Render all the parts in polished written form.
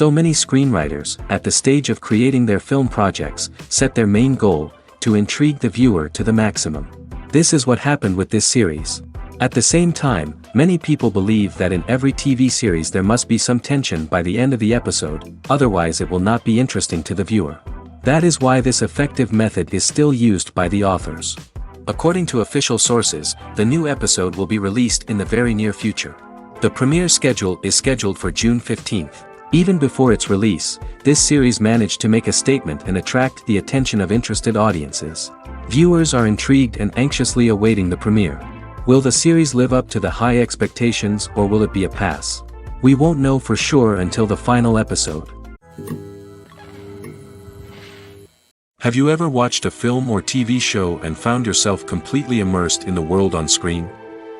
So many screenwriters, at the stage of creating their film projects, set their main goal, to intrigue the viewer to the maximum. This is what happened with this series. At the same time, many people believe that in every TV series there must be some tension by the end of the episode, otherwise it will not be interesting to the viewer. That is why this effective method is still used by the authors. According to official sources, the new episode will be released in the very near future. The premiere schedule is scheduled for June 15th. Even before its release, this series managed to make a statement and attract the attention of interested audiences. Viewers are intrigued and anxiously awaiting the premiere. Will the series live up to the high expectations or will it be a pass? We won't know for sure until the final episode. Have you ever watched a film or TV show and found yourself completely immersed in the world on screen?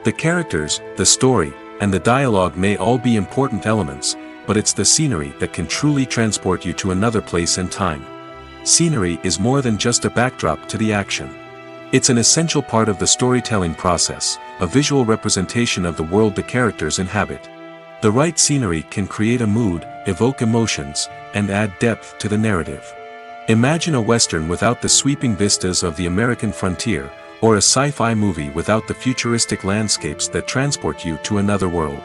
The characters, the story, and the dialogue may all be important elements, but it's the scenery that can truly transport you to another place and time. Scenery is more than just a backdrop to the action. It's an essential part of the storytelling process, a visual representation of the world the characters inhabit. The right scenery can create a mood, evoke emotions, and add depth to the narrative. Imagine a Western without the sweeping vistas of the American frontier, or a sci-fi movie without the futuristic landscapes that transport you to another world.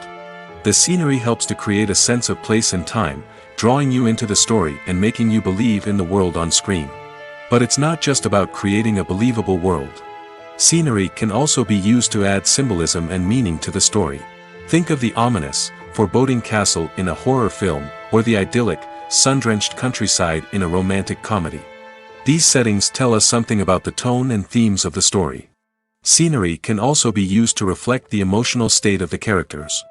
The scenery helps to create a sense of place and time, drawing you into the story and making you believe in the world on screen. But it's not just about creating a believable world. Scenery can also be used to add symbolism and meaning to the story. Think of the ominous, foreboding castle in a horror film, or the idyllic, sun-drenched countryside in a romantic comedy. These settings tell us something about the tone and themes of the story. Scenery can also be used to reflect the emotional state of the characters.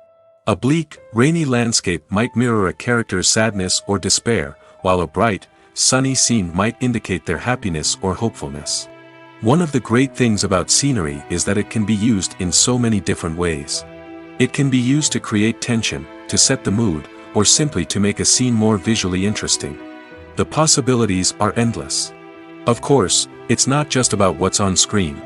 A bleak, rainy landscape might mirror a character's sadness or despair, while a bright, sunny scene might indicate their happiness or hopefulness. One of the great things about scenery is that it can be used in so many different ways. It can be used to create tension, to set the mood, or simply to make a scene more visually interesting. The possibilities are endless. Of course, it's not just about what's on screen.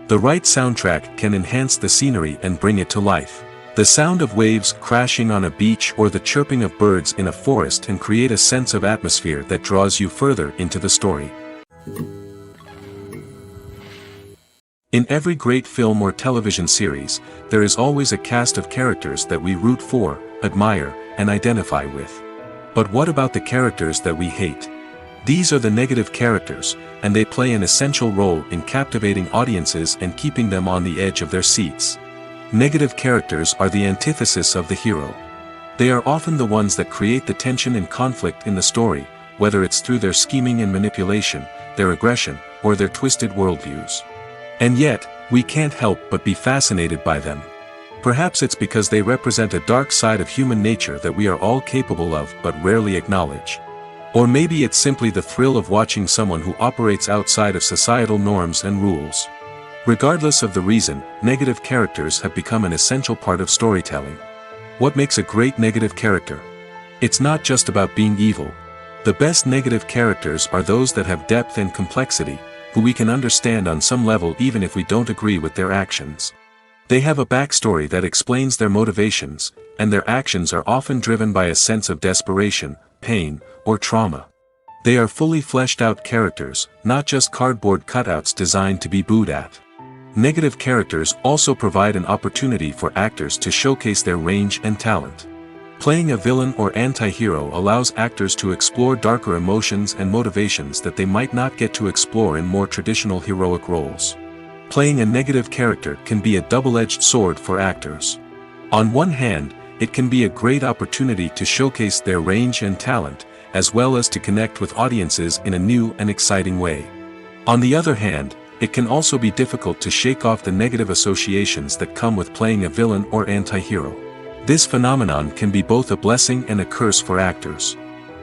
The right soundtrack can enhance the scenery and bring it to life. The sound of waves crashing on a beach or the chirping of birds in a forest can create a sense of atmosphere that draws you further into the story. In every great film or television series, there is always a cast of characters that we root for, admire, and identify with. But what about the characters that we hate? These are the negative characters, and they play an essential role in captivating audiences and keeping them on the edge of their seats. Negative characters are the antithesis of the hero. They are often the ones that create the tension and conflict in the story, whether it's through their scheming and manipulation, their aggression, or their twisted worldviews. And yet, we can't help but be fascinated by them. Perhaps it's because they represent a dark side of human nature that we are all capable of but rarely acknowledge. Or maybe it's simply the thrill of watching someone who operates outside of societal norms and rules. Regardless of the reason, negative characters have become an essential part of storytelling. What makes a great negative character? It's not just about being evil. The best negative characters are those that have depth and complexity, who we can understand on some level even if we don't agree with their actions. They have a backstory that explains their motivations, and their actions are often driven by a sense of desperation, pain, or trauma. They are fully fleshed out characters, not just cardboard cutouts designed to be booed at. Negative characters also provide an opportunity for actors to showcase their range and talent. Playing a villain or anti-hero allows actors to explore darker emotions and motivations that they might not get to explore in more traditional heroic roles. Playing a negative character can be a double-edged sword for actors. On one hand, it can be a great opportunity to showcase their range and talent, as well as to connect with audiences in a new and exciting way. On the other hand, it can also be difficult to shake off the negative associations that come with playing a villain or anti-hero. This phenomenon can be both a blessing and a curse for actors.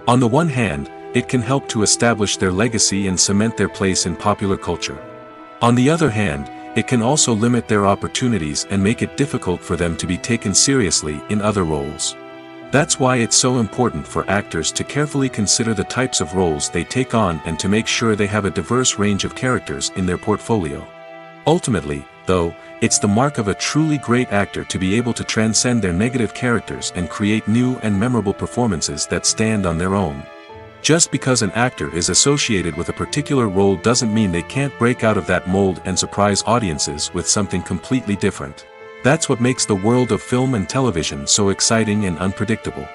On the one hand, it can help to establish their legacy and cement their place in popular culture. On the other hand, it can also limit their opportunities and make it difficult for them to be taken seriously in other roles. That's why it's so important for actors to carefully consider the types of roles they take on and to make sure they have a diverse range of characters in their portfolio. Ultimately, though, It's the mark of a truly great actor to be able to transcend their negative characters and create new and memorable performances that stand on their own. Just because an actor is associated with a particular role doesn't mean they can't break out of that mold and surprise audiences with something completely different. That's what makes the world of film and television so exciting and unpredictable.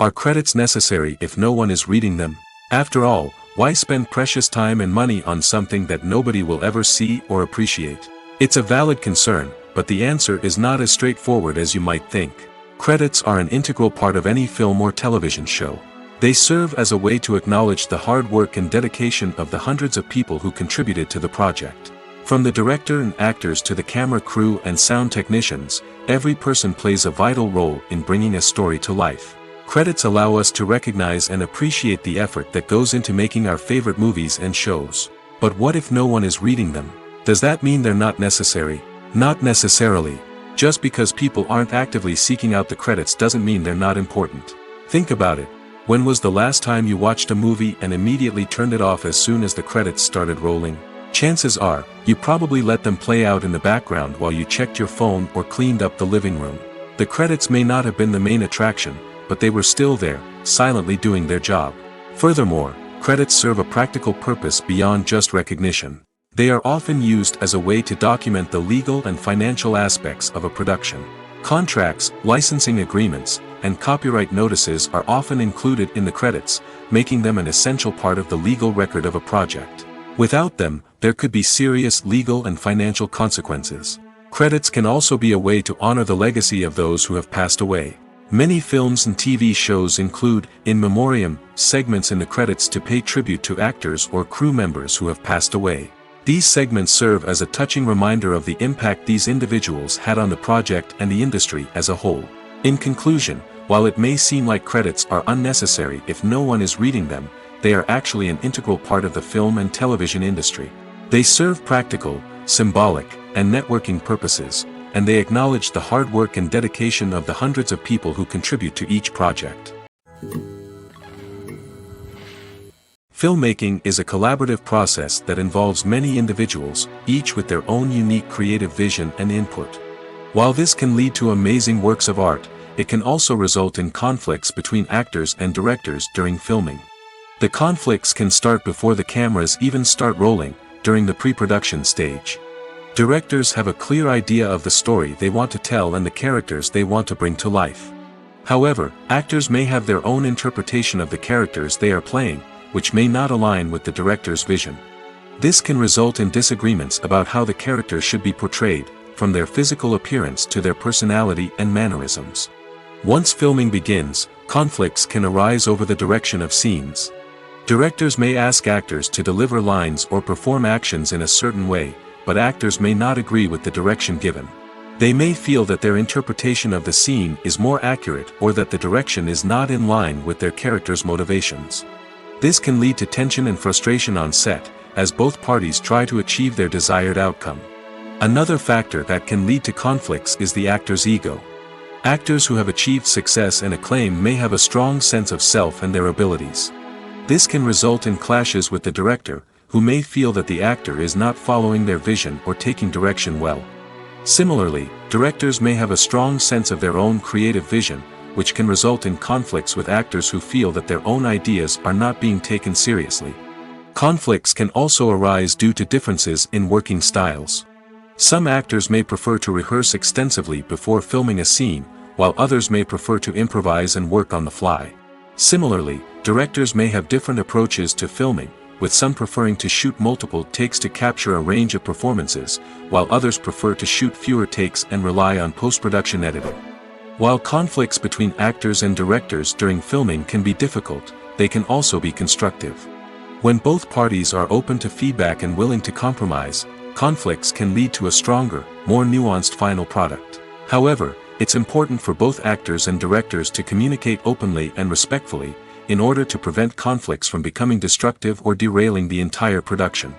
Are credits necessary if no one is reading them? After all, why spend precious time and money on something that nobody will ever see or appreciate? It's a valid concern, but the answer is not as straightforward as you might think. Credits are an integral part of any film or television show. They serve as a way to acknowledge the hard work and dedication of the hundreds of people who contributed to the project. From the director and actors to the camera crew and sound technicians, every person plays a vital role in bringing a story to life. Credits allow us to recognize and appreciate the effort that goes into making our favorite movies and shows. But what if no one is reading them? Does that mean they're not necessary? Not necessarily. Just because people aren't actively seeking out the credits doesn't mean they're not important. Think about it. When was the last time you watched a movie and immediately turned it off as soon as the credits started rolling? Chances are, you probably let them play out in the background while you checked your phone or cleaned up the living room. The credits may not have been the main attraction, but they were still there, silently doing their job. Furthermore, credits serve a practical purpose beyond just recognition. They are often used as a way to document the legal and financial aspects of a production. Contracts, licensing agreements, and copyright notices are often included in the credits, making them an essential part of the legal record of a project. Without them, there could be serious legal and financial consequences. Credits can also be a way to honor the legacy of those who have passed away. Many films and TV shows include, in memoriam, segments in the credits to pay tribute to actors or crew members who have passed away. These segments serve as a touching reminder of the impact these individuals had on the project and the industry as a whole. In conclusion, while it may seem like credits are unnecessary if no one is reading them, they are actually an integral part of the film and television industry. They serve practical, symbolic, and networking purposes, and they acknowledge the hard work and dedication of the hundreds of people who contribute to each project. Filmmaking is a collaborative process that involves many individuals, each with their own unique creative vision and input. While this can lead to amazing works of art, it can also result in conflicts between actors and directors during filming. The conflicts can start before the cameras even start rolling, during the pre-production stage. Directors have a clear idea of the story they want to tell and the characters they want to bring to life. However, actors may have their own interpretation of the characters they are playing, which may not align with the director's vision. This can result in disagreements about how the characters should be portrayed, from their physical appearance to their personality and mannerisms. Once filming begins, conflicts can arise over the direction of scenes. Directors may ask actors to deliver lines or perform actions in a certain way, but actors may not agree with the direction given. They may feel that their interpretation of the scene is more accurate or that the direction is not in line with their character's motivations. This can lead to tension and frustration on set, as both parties try to achieve their desired outcome. Another factor that can lead to conflicts is the actor's ego. Actors who have achieved success and acclaim may have a strong sense of self and their abilities. This can result in clashes with the director, who may feel that the actor is not following their vision or taking direction well. Similarly, directors may have a strong sense of their own creative vision, which can result in conflicts with actors who feel that their own ideas are not being taken seriously. Conflicts can also arise due to differences in working styles. Some actors may prefer to rehearse extensively before filming a scene, while others may prefer to improvise and work on the fly. Similarly, directors may have different approaches to filming, with some preferring to shoot multiple takes to capture a range of performances, while others prefer to shoot fewer takes and rely on post-production editing. While conflicts between actors and directors during filming can be difficult, they can also be constructive. When both parties are open to feedback and willing to compromise, conflicts can lead to a stronger, more nuanced final product. However, it's important for both actors and directors to communicate openly and respectfully, in order to prevent conflicts from becoming destructive or derailing the entire production.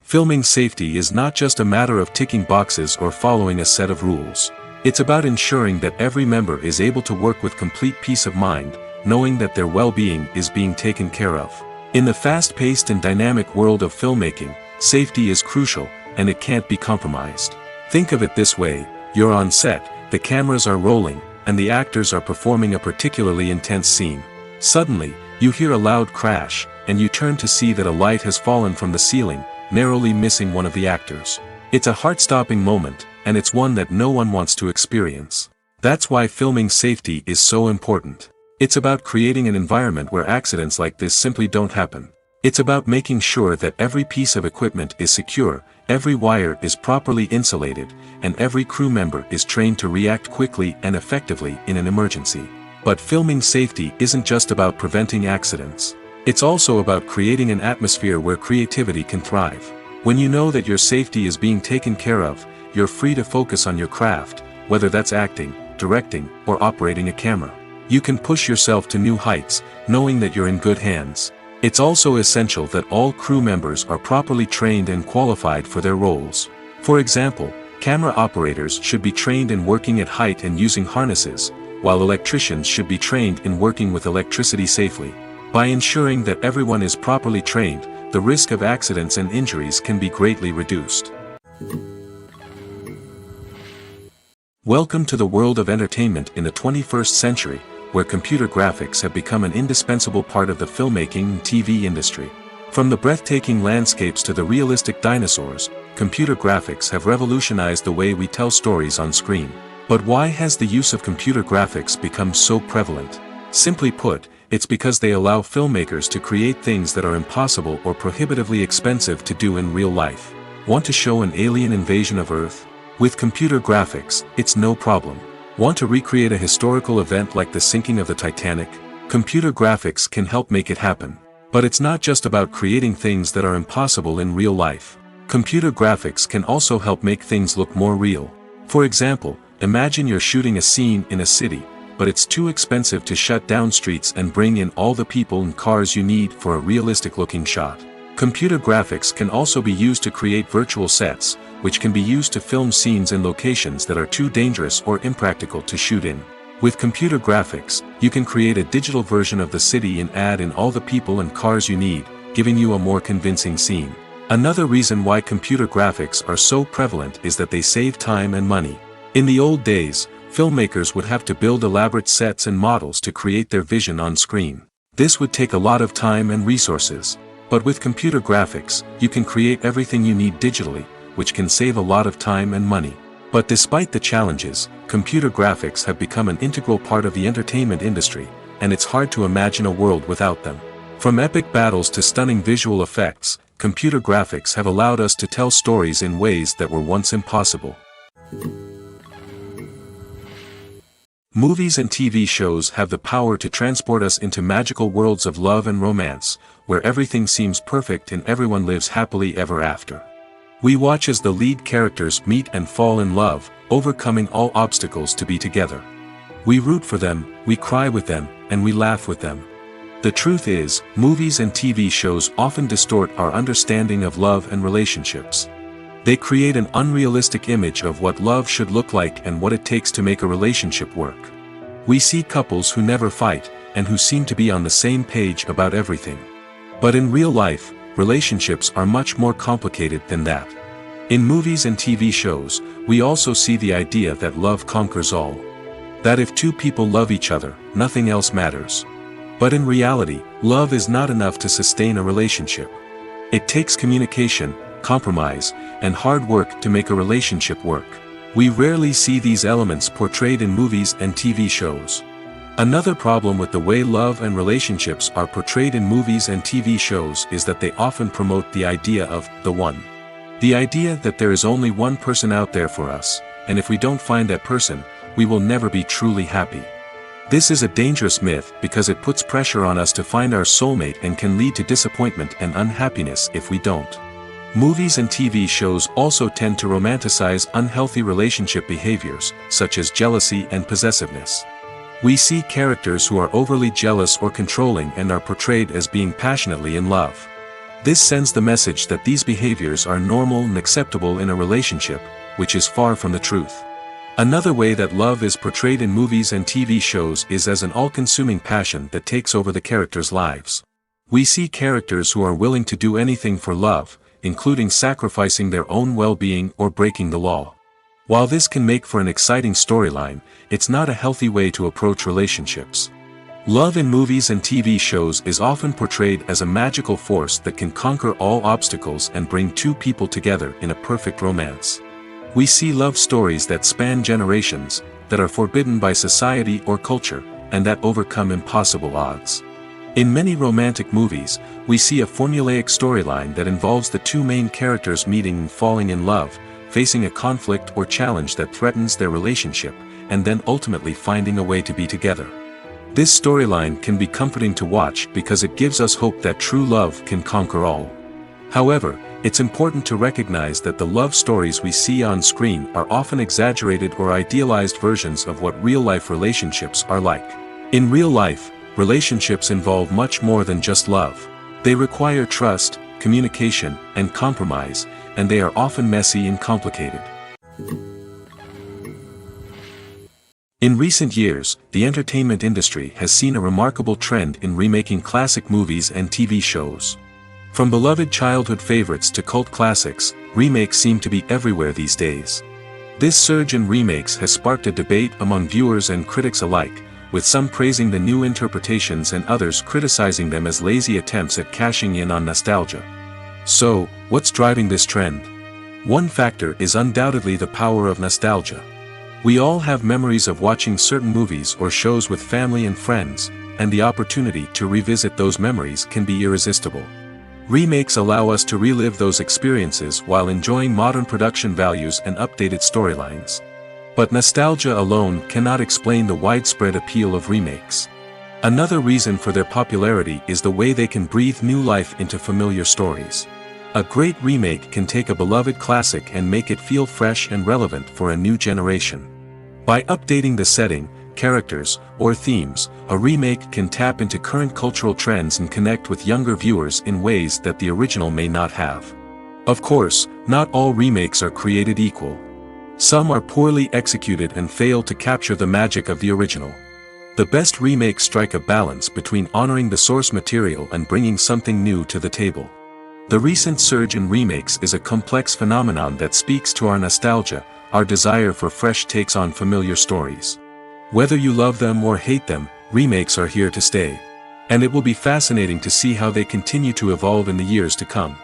Filming safety is not just a matter of ticking boxes or following a set of rules. It's about ensuring that every member is able to work with complete peace of mind, knowing that their well-being is being taken care of. In the fast-paced and dynamic world of filmmaking, safety is crucial, and it can't be compromised. Think of it this way: you're on set, the cameras are rolling, and the actors are performing a particularly intense scene. Suddenly, you hear a loud crash, and you turn to see that a light has fallen from the ceiling, narrowly missing one of the actors. It's a heart-stopping moment, and it's one that no one wants to experience. That's why filming safety is so important. It's about creating an environment where accidents like this simply don't happen. It's about making sure that every piece of equipment is secure, every wire is properly insulated, and every crew member is trained to react quickly and effectively in an emergency. But filming safety isn't just about preventing accidents. It's also about creating an atmosphere where creativity can thrive. When you know that your safety is being taken care of, you're free to focus on your craft, whether that's acting, directing, or operating a camera. You can push yourself to new heights, knowing that you're in good hands. It's also essential that all crew members are properly trained and qualified for their roles. For example, camera operators should be trained in working at height and using harnesses, while electricians should be trained in working with electricity safely. By ensuring that everyone is properly trained, the risk of accidents and injuries can be greatly reduced. Welcome to the world of entertainment in the 21st century, where computer graphics have become an indispensable part of the filmmaking and TV industry. From the breathtaking landscapes to the realistic dinosaurs, computer graphics have revolutionized the way we tell stories on screen. But why has the use of computer graphics become so prevalent? Simply put, it's because they allow filmmakers to create things that are impossible or prohibitively expensive to do in real life. Want to show an alien invasion of Earth? With computer graphics, it's no problem. Want to recreate a historical event like the sinking of the Titanic? Computer graphics can help make it happen. But it's not just about creating things that are impossible in real life. Computer graphics can also help make things look more real. For example, imagine you're shooting a scene in a city, but it's too expensive to shut down streets and bring in all the people and cars you need for a realistic-looking shot. Computer graphics can also be used to create virtual sets, which can be used to film scenes in locations that are too dangerous or impractical to shoot in. With computer graphics, you can create a digital version of the city and add in all the people and cars you need, giving you a more convincing scene. Another reason why computer graphics are so prevalent is that they save time and money. In the old days, filmmakers would have to build elaborate sets and models to create their vision on screen. This would take a lot of time and resources. But with computer graphics, you can create everything you need digitally, which can save a lot of time and money. But despite the challenges, computer graphics have become an integral part of the entertainment industry, and it's hard to imagine a world without them. From epic battles to stunning visual effects, computer graphics have allowed us to tell stories in ways that were once impossible. Movies and TV shows have the power to transport us into magical worlds of love and romance, where everything seems perfect and everyone lives happily ever after. We watch as the lead characters meet and fall in love, overcoming all obstacles to be together. We root for them, we cry with them, and we laugh with them. The truth is, movies and TV shows often distort our understanding of love and relationships. They create an unrealistic image of what love should look like and what it takes to make a relationship work. We see couples who never fight, and who seem to be on the same page about everything. But in real life, relationships are much more complicated than that. In movies and TV shows, we also see the idea that love conquers all. That if two people love each other, nothing else matters. But in reality, love is not enough to sustain a relationship. It takes communication, compromise, and hard work to make a relationship work. We rarely see these elements portrayed in movies and TV shows. Another problem with the way love and relationships are portrayed in movies and TV shows is that they often promote the idea of the one. The idea that there is only one person out there for us, and if we don't find that person, we will never be truly happy. This is a dangerous myth because it puts pressure on us to find our soulmate and can lead to disappointment and unhappiness if we don't. Movies and TV shows also tend to romanticize unhealthy relationship behaviors, such as jealousy and possessiveness. We see characters who are overly jealous or controlling and are portrayed as being passionately in love. This sends the message that these behaviors are normal and acceptable in a relationship, which is far from the truth. Another way that love is portrayed in movies and TV shows is as an all-consuming passion that takes over the characters' lives. We see characters who are willing to do anything for love, including sacrificing their own well-being or breaking the law. While this can make for an exciting storyline, it's not a healthy way to approach relationships. Love in movies and TV shows is often portrayed as a magical force that can conquer all obstacles and bring two people together in a perfect romance. We see love stories that span generations, that are forbidden by society or culture, and that overcome impossible odds. In many romantic movies, we see a formulaic storyline that involves the two main characters meeting and falling in love, facing a conflict or challenge that threatens their relationship, and then ultimately finding a way to be together. This storyline can be comforting to watch because it gives us hope that true love can conquer all. However, it's important to recognize that the love stories we see on screen are often exaggerated or idealized versions of what real-life relationships are like. In real life, relationships involve much more than just love. They require trust, communication, and compromise, and they are often messy and complicated. In recent years, the entertainment industry has seen a remarkable trend in remaking classic movies and TV shows. From beloved childhood favorites to cult classics, remakes seem to be everywhere these days. This surge in remakes has sparked a debate among viewers and critics alike, with some praising the new interpretations and others criticizing them as lazy attempts at cashing in on nostalgia. So, what's driving this trend? One factor is undoubtedly the power of nostalgia. We all have memories of watching certain movies or shows with family and friends, and the opportunity to revisit those memories can be irresistible. Remakes allow us to relive those experiences while enjoying modern production values and updated storylines. But nostalgia alone cannot explain the widespread appeal of remakes. Another reason for their popularity is the way they can breathe new life into familiar stories. A great remake can take a beloved classic and make it feel fresh and relevant for a new generation. By updating the setting, characters, or themes, a remake can tap into current cultural trends and connect with younger viewers in ways that the original may not have. Of course, not all remakes are created equal. Some are poorly executed and fail to capture the magic of the original. The best remakes strike a balance between honoring the source material and bringing something new to the table. The recent surge in remakes is a complex phenomenon that speaks to our nostalgia, our desire for fresh takes on familiar stories. Whether you love them or hate them, remakes are here to stay. And it will be fascinating to see how they continue to evolve in the years to come.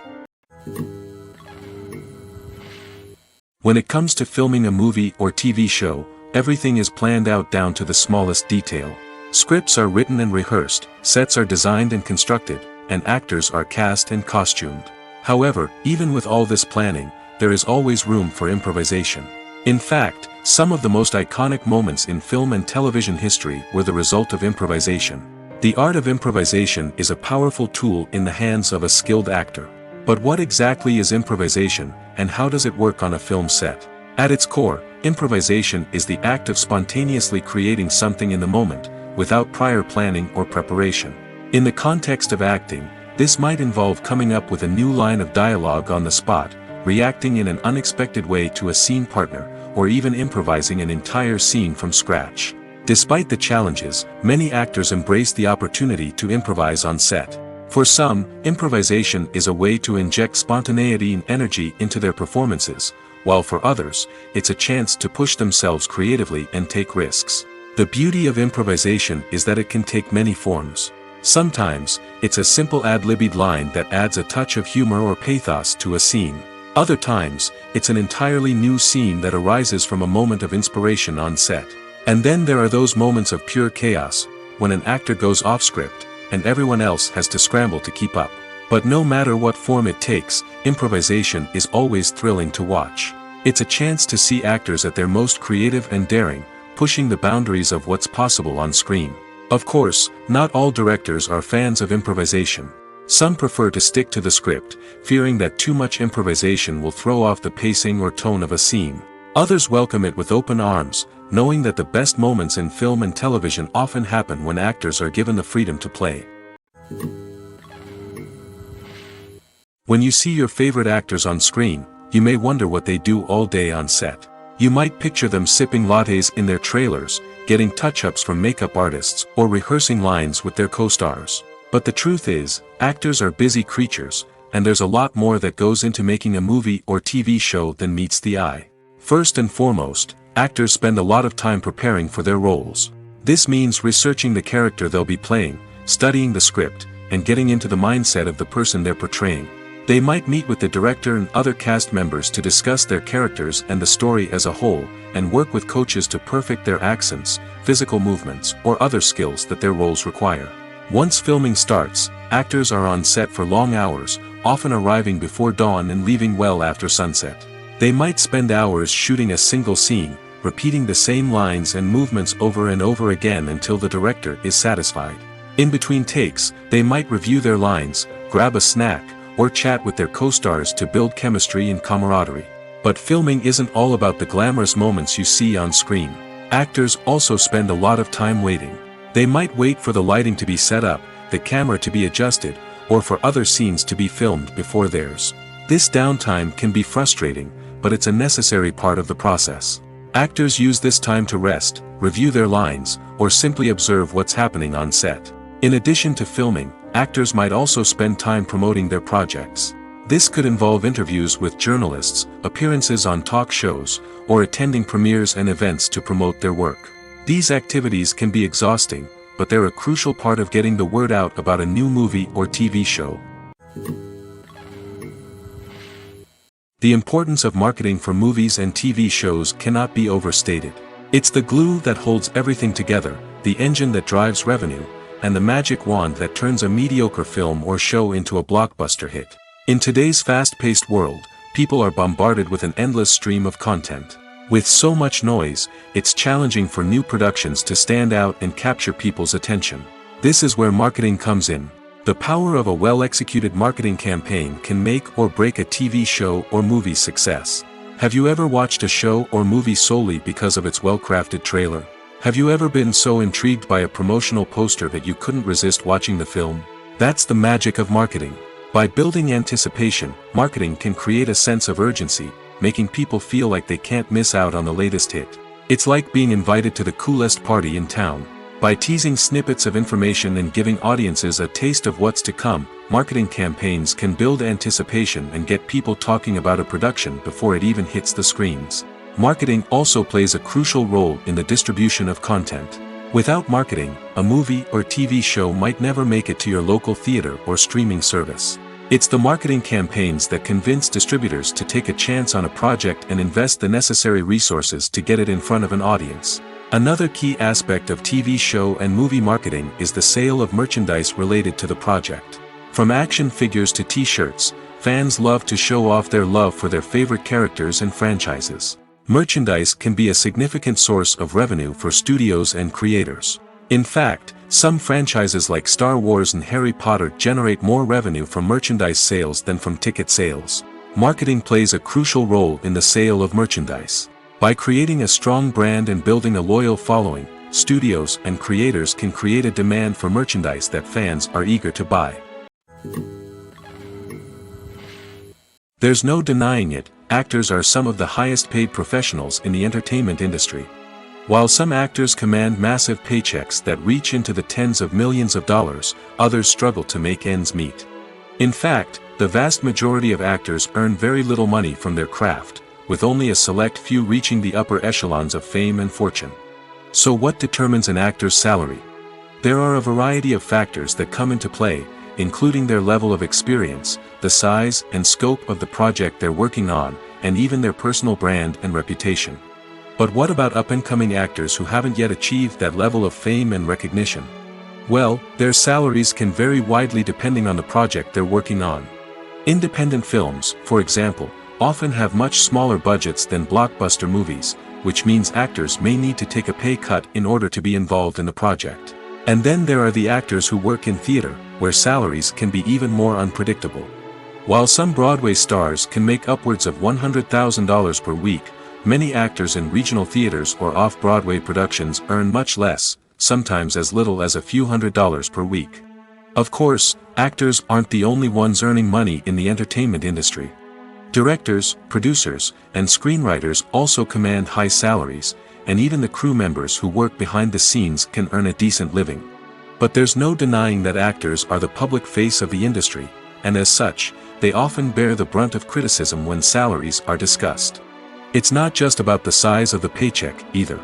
When it comes to filming a movie or TV show, everything is planned out down to the smallest detail. Scripts are written and rehearsed, sets are designed and constructed, and actors are cast and costumed. However, even with all this planning, there is always room for improvisation. In fact, some of the most iconic moments in film and television history were the result of improvisation. The art of improvisation is a powerful tool in the hands of a skilled actor. But what exactly is improvisation, and how does it work on a film set? At its core, improvisation is the act of spontaneously creating something in the moment, without prior planning or preparation. In the context of acting, this might involve coming up with a new line of dialogue on the spot, reacting in an unexpected way to a scene partner, or even improvising an entire scene from scratch. Despite the challenges, many actors embrace the opportunity to improvise on set. For some, improvisation is a way to inject spontaneity and energy into their performances, while for others, it's a chance to push themselves creatively and take risks. The beauty of improvisation is that it can take many forms. Sometimes, it's a simple ad-libbed line that adds a touch of humor or pathos to a scene. Other times, it's an entirely new scene that arises from a moment of inspiration on set. And then there are those moments of pure chaos, when an actor goes off script, and everyone else has to scramble to keep up. But no matter what form it takes, improvisation is always thrilling to watch. It's a chance to see actors at their most creative and daring, pushing the boundaries of what's possible on screen. Of course, not all directors are fans of improvisation. Some prefer to stick to the script, fearing that too much improvisation will throw off the pacing or tone of a scene. Others welcome it with open arms, knowing that the best moments in film and television often happen when actors are given the freedom to play. When you see your favorite actors on screen, you may wonder what they do all day on set. You might picture them sipping lattes in their trailers, getting touch-ups from makeup artists, or rehearsing lines with their co-stars. But the truth is, actors are busy creatures, and there's a lot more that goes into making a movie or TV show than meets the eye. First and foremost, actors spend a lot of time preparing for their roles. This means researching the character they'll be playing, studying the script, and getting into the mindset of the person they're portraying. They might meet with the director and other cast members to discuss their characters and the story as a whole, and work with coaches to perfect their accents, physical movements, or other skills that their roles require. Once filming starts, actors are on set for long hours, often arriving before dawn and leaving well after sunset. They might spend hours shooting a single scene, repeating the same lines and movements over and over again until the director is satisfied. In between takes, they might review their lines, grab a snack, or chat with their co-stars to build chemistry and camaraderie. But filming isn't all about the glamorous moments you see on screen. Actors also spend a lot of time waiting. They might wait for the lighting to be set up, the camera to be adjusted, or for other scenes to be filmed before theirs. This downtime can be frustrating, but it's a necessary part of the process. Actors use this time to rest, review their lines, or simply observe what's happening on set. In addition to filming, actors might also spend time promoting their projects. This could involve interviews with journalists, appearances on talk shows, or attending premieres and events to promote their work. These activities can be exhausting, but they're a crucial part of getting the word out about a new movie or TV show. The importance of marketing for movies and TV shows cannot be overstated. It's the glue that holds everything together, the engine that drives revenue, and the magic wand that turns a mediocre film or show into a blockbuster hit. In today's fast-paced world, people are bombarded with an endless stream of content. With so much noise, it's challenging for new productions to stand out and capture people's attention. This is where marketing comes in. The power of a well-executed marketing campaign can make or break a TV show or movie's success. Have you ever watched a show or movie solely because of its well-crafted trailer? Have you ever been so intrigued by a promotional poster that you couldn't resist watching the film? That's the magic of marketing. By building anticipation, marketing can create a sense of urgency, making people feel like they can't miss out on the latest hit. It's like being invited to the coolest party in town. By teasing snippets of information and giving audiences a taste of what's to come, marketing campaigns can build anticipation and get people talking about a production before it even hits the screens. Marketing also plays a crucial role in the distribution of content. Without marketing, a movie or TV show might never make it to your local theater or streaming service. It's the marketing campaigns that convince distributors to take a chance on a project and invest the necessary resources to get it in front of an audience. Another key aspect of TV show and movie marketing is the sale of merchandise related to the project. From action figures to t-shirts, fans love to show off their love for their favorite characters and franchises. Merchandise can be a significant source of revenue for studios and creators. In fact, some franchises like Star Wars and Harry Potter generate more revenue from merchandise sales than from ticket sales. Marketing plays a crucial role in the sale of merchandise. By creating a strong brand and building a loyal following, studios and creators can create a demand for merchandise that fans are eager to buy. There's no denying it, actors are some of the highest paid professionals in the entertainment industry. While some actors command massive paychecks that reach into the tens of millions of dollars, others struggle to make ends meet. In fact, the vast majority of actors earn very little money from their craft, with only a select few reaching the upper echelons of fame and fortune. So what determines an actor's salary? There are a variety of factors that come into play, including their level of experience, the size and scope of the project they're working on, and even their personal brand and reputation. But what about up-and-coming actors who haven't yet achieved that level of fame and recognition? Well, their salaries can vary widely depending on the project they're working on. Independent films, for example, often have much smaller budgets than blockbuster movies, which means actors may need to take a pay cut in order to be involved in the project. And then there are the actors who work in theater, where salaries can be even more unpredictable. While some Broadway stars can make upwards of $100,000 per week, many actors in regional theaters or off-Broadway productions earn much less, sometimes as little as a few $100s per week. Of course, actors aren't the only ones earning money in the entertainment industry. Directors, producers, and screenwriters also command high salaries, and even the crew members who work behind the scenes can earn a decent living. But there's no denying that actors are the public face of the industry, and as such, they often bear the brunt of criticism when salaries are discussed. It's not just about the size of the paycheck, either.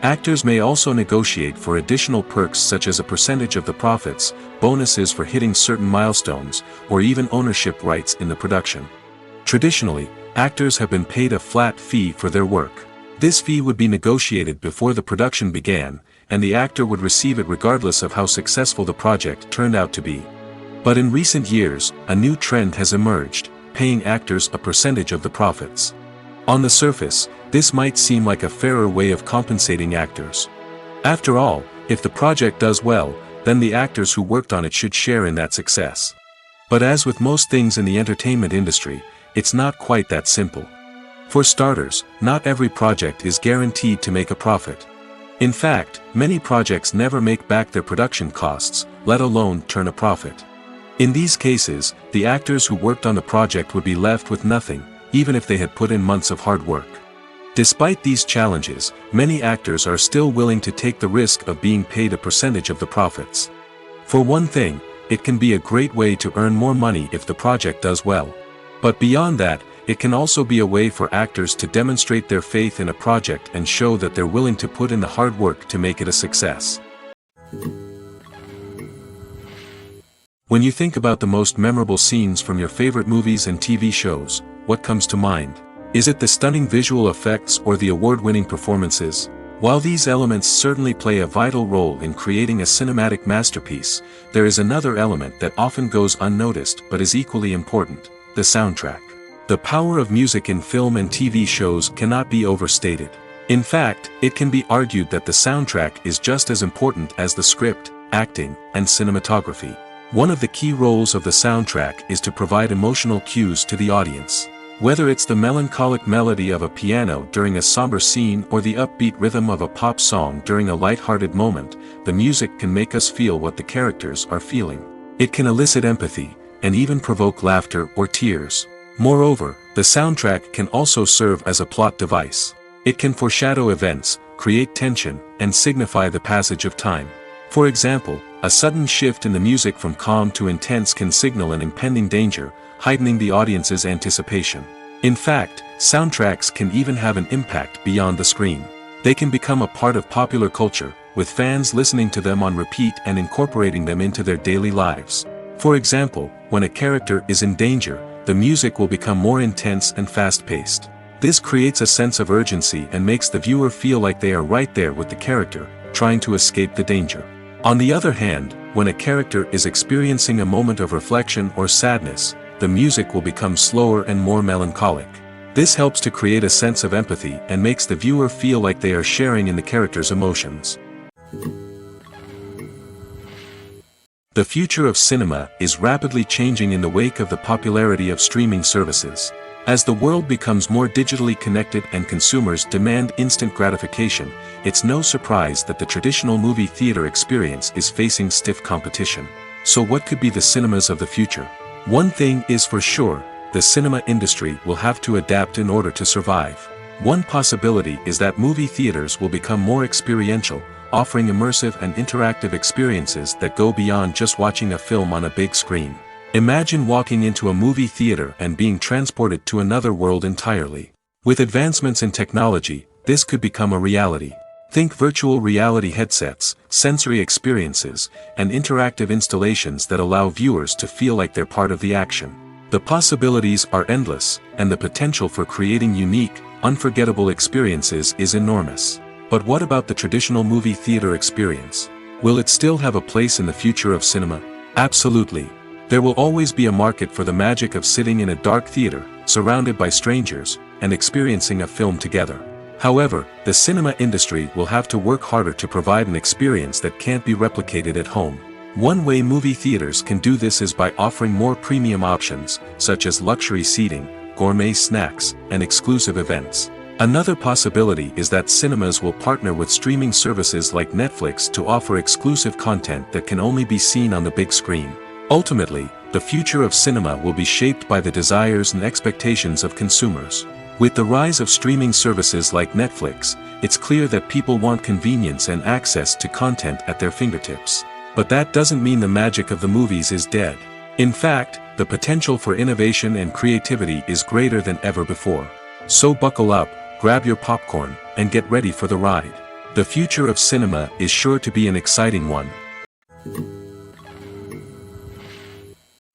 Actors may also negotiate for additional perks such as a percentage of the profits, bonuses for hitting certain milestones, or even ownership rights in the production. Traditionally, actors have been paid a flat fee for their work. This fee would be negotiated before the production began, and the actor would receive it regardless of how successful the project turned out to be. But in recent years, a new trend has emerged, paying actors a percentage of the profits. On the surface, this might seem like a fairer way of compensating actors. After all, if the project does well, then the actors who worked on it should share in that success. But as with most things in the entertainment industry, it's not quite that simple. For starters, not every project is guaranteed to make a profit. In fact, many projects never make back their production costs, let alone turn a profit. In these cases, the actors who worked on the project would be left with nothing, even if they had put in months of hard work. Despite these challenges, many actors are still willing to take the risk of being paid a percentage of the profits. For one thing, it can be a great way to earn more money if the project does well. But beyond that, it can also be a way for actors to demonstrate their faith in a project and show that they're willing to put in the hard work to make it a success. When you think about the most memorable scenes from your favorite movies and TV shows, what comes to mind? Is it the stunning visual effects or the award-winning performances? While these elements certainly play a vital role in creating a cinematic masterpiece, there is another element that often goes unnoticed but is equally important: the soundtrack. The power of music in film and TV shows cannot be overstated. In fact, it can be argued that the soundtrack is just as important as the script, acting, and cinematography. One of the key roles of the soundtrack is to provide emotional cues to the audience. Whether it's the melancholic melody of a piano during a somber scene or the upbeat rhythm of a pop song during a light-hearted moment, the music can make us feel what the characters are feeling. It can elicit empathy, and even provoke laughter or tears. Moreover, the soundtrack can also serve as a plot device. It can foreshadow events, create tension, and signify the passage of time. For example, a sudden shift in the music from calm to intense can signal an impending danger, heightening the audience's anticipation. In fact, soundtracks can even have an impact beyond the screen. They can become a part of popular culture, with fans listening to them on repeat and incorporating them into their daily lives. For example, when a character is in danger, the music will become more intense and fast-paced. This creates a sense of urgency and makes the viewer feel like they are right there with the character, trying to escape the danger. On the other hand, when a character is experiencing a moment of reflection or sadness, the music will become slower and more melancholic. This helps to create a sense of empathy and makes the viewer feel like they are sharing in the character's emotions. The future of cinema is rapidly changing in the wake of the popularity of streaming services. As the world becomes more digitally connected and consumers demand instant gratification, it's no surprise that the traditional movie theater experience is facing stiff competition. So what could be the cinemas of the future? One thing is for sure, the cinema industry will have to adapt in order to survive. One possibility is that movie theaters will become more experiential, offering immersive and interactive experiences that go beyond just watching a film on a big screen. Imagine walking into a movie theater and being transported to another world entirely. With advancements in technology, this could become a reality. Think virtual reality headsets, sensory experiences, and interactive installations that allow viewers to feel like they're part of the action. The possibilities are endless, and the potential for creating unique, unforgettable experiences is enormous. But what about the traditional movie theater experience? Will it still have a place in the future of cinema? Absolutely. There will always be a market for the magic of sitting in a dark theater, surrounded by strangers, and experiencing a film together. However, the cinema industry will have to work harder to provide an experience that can't be replicated at home. One way movie theaters can do this is by offering more premium options, such as luxury seating, gourmet snacks, and exclusive events. Another possibility is that cinemas will partner with streaming services like Netflix to offer exclusive content that can only be seen on the big screen. Ultimately, the future of cinema will be shaped by the desires and expectations of consumers. With the rise of streaming services like Netflix, it's clear that people want convenience and access to content at their fingertips. But that doesn't mean the magic of the movies is dead. In fact, the potential for innovation and creativity is greater than ever before. So buckle up, grab your popcorn, and get ready for the ride. The future of cinema is sure to be an exciting one.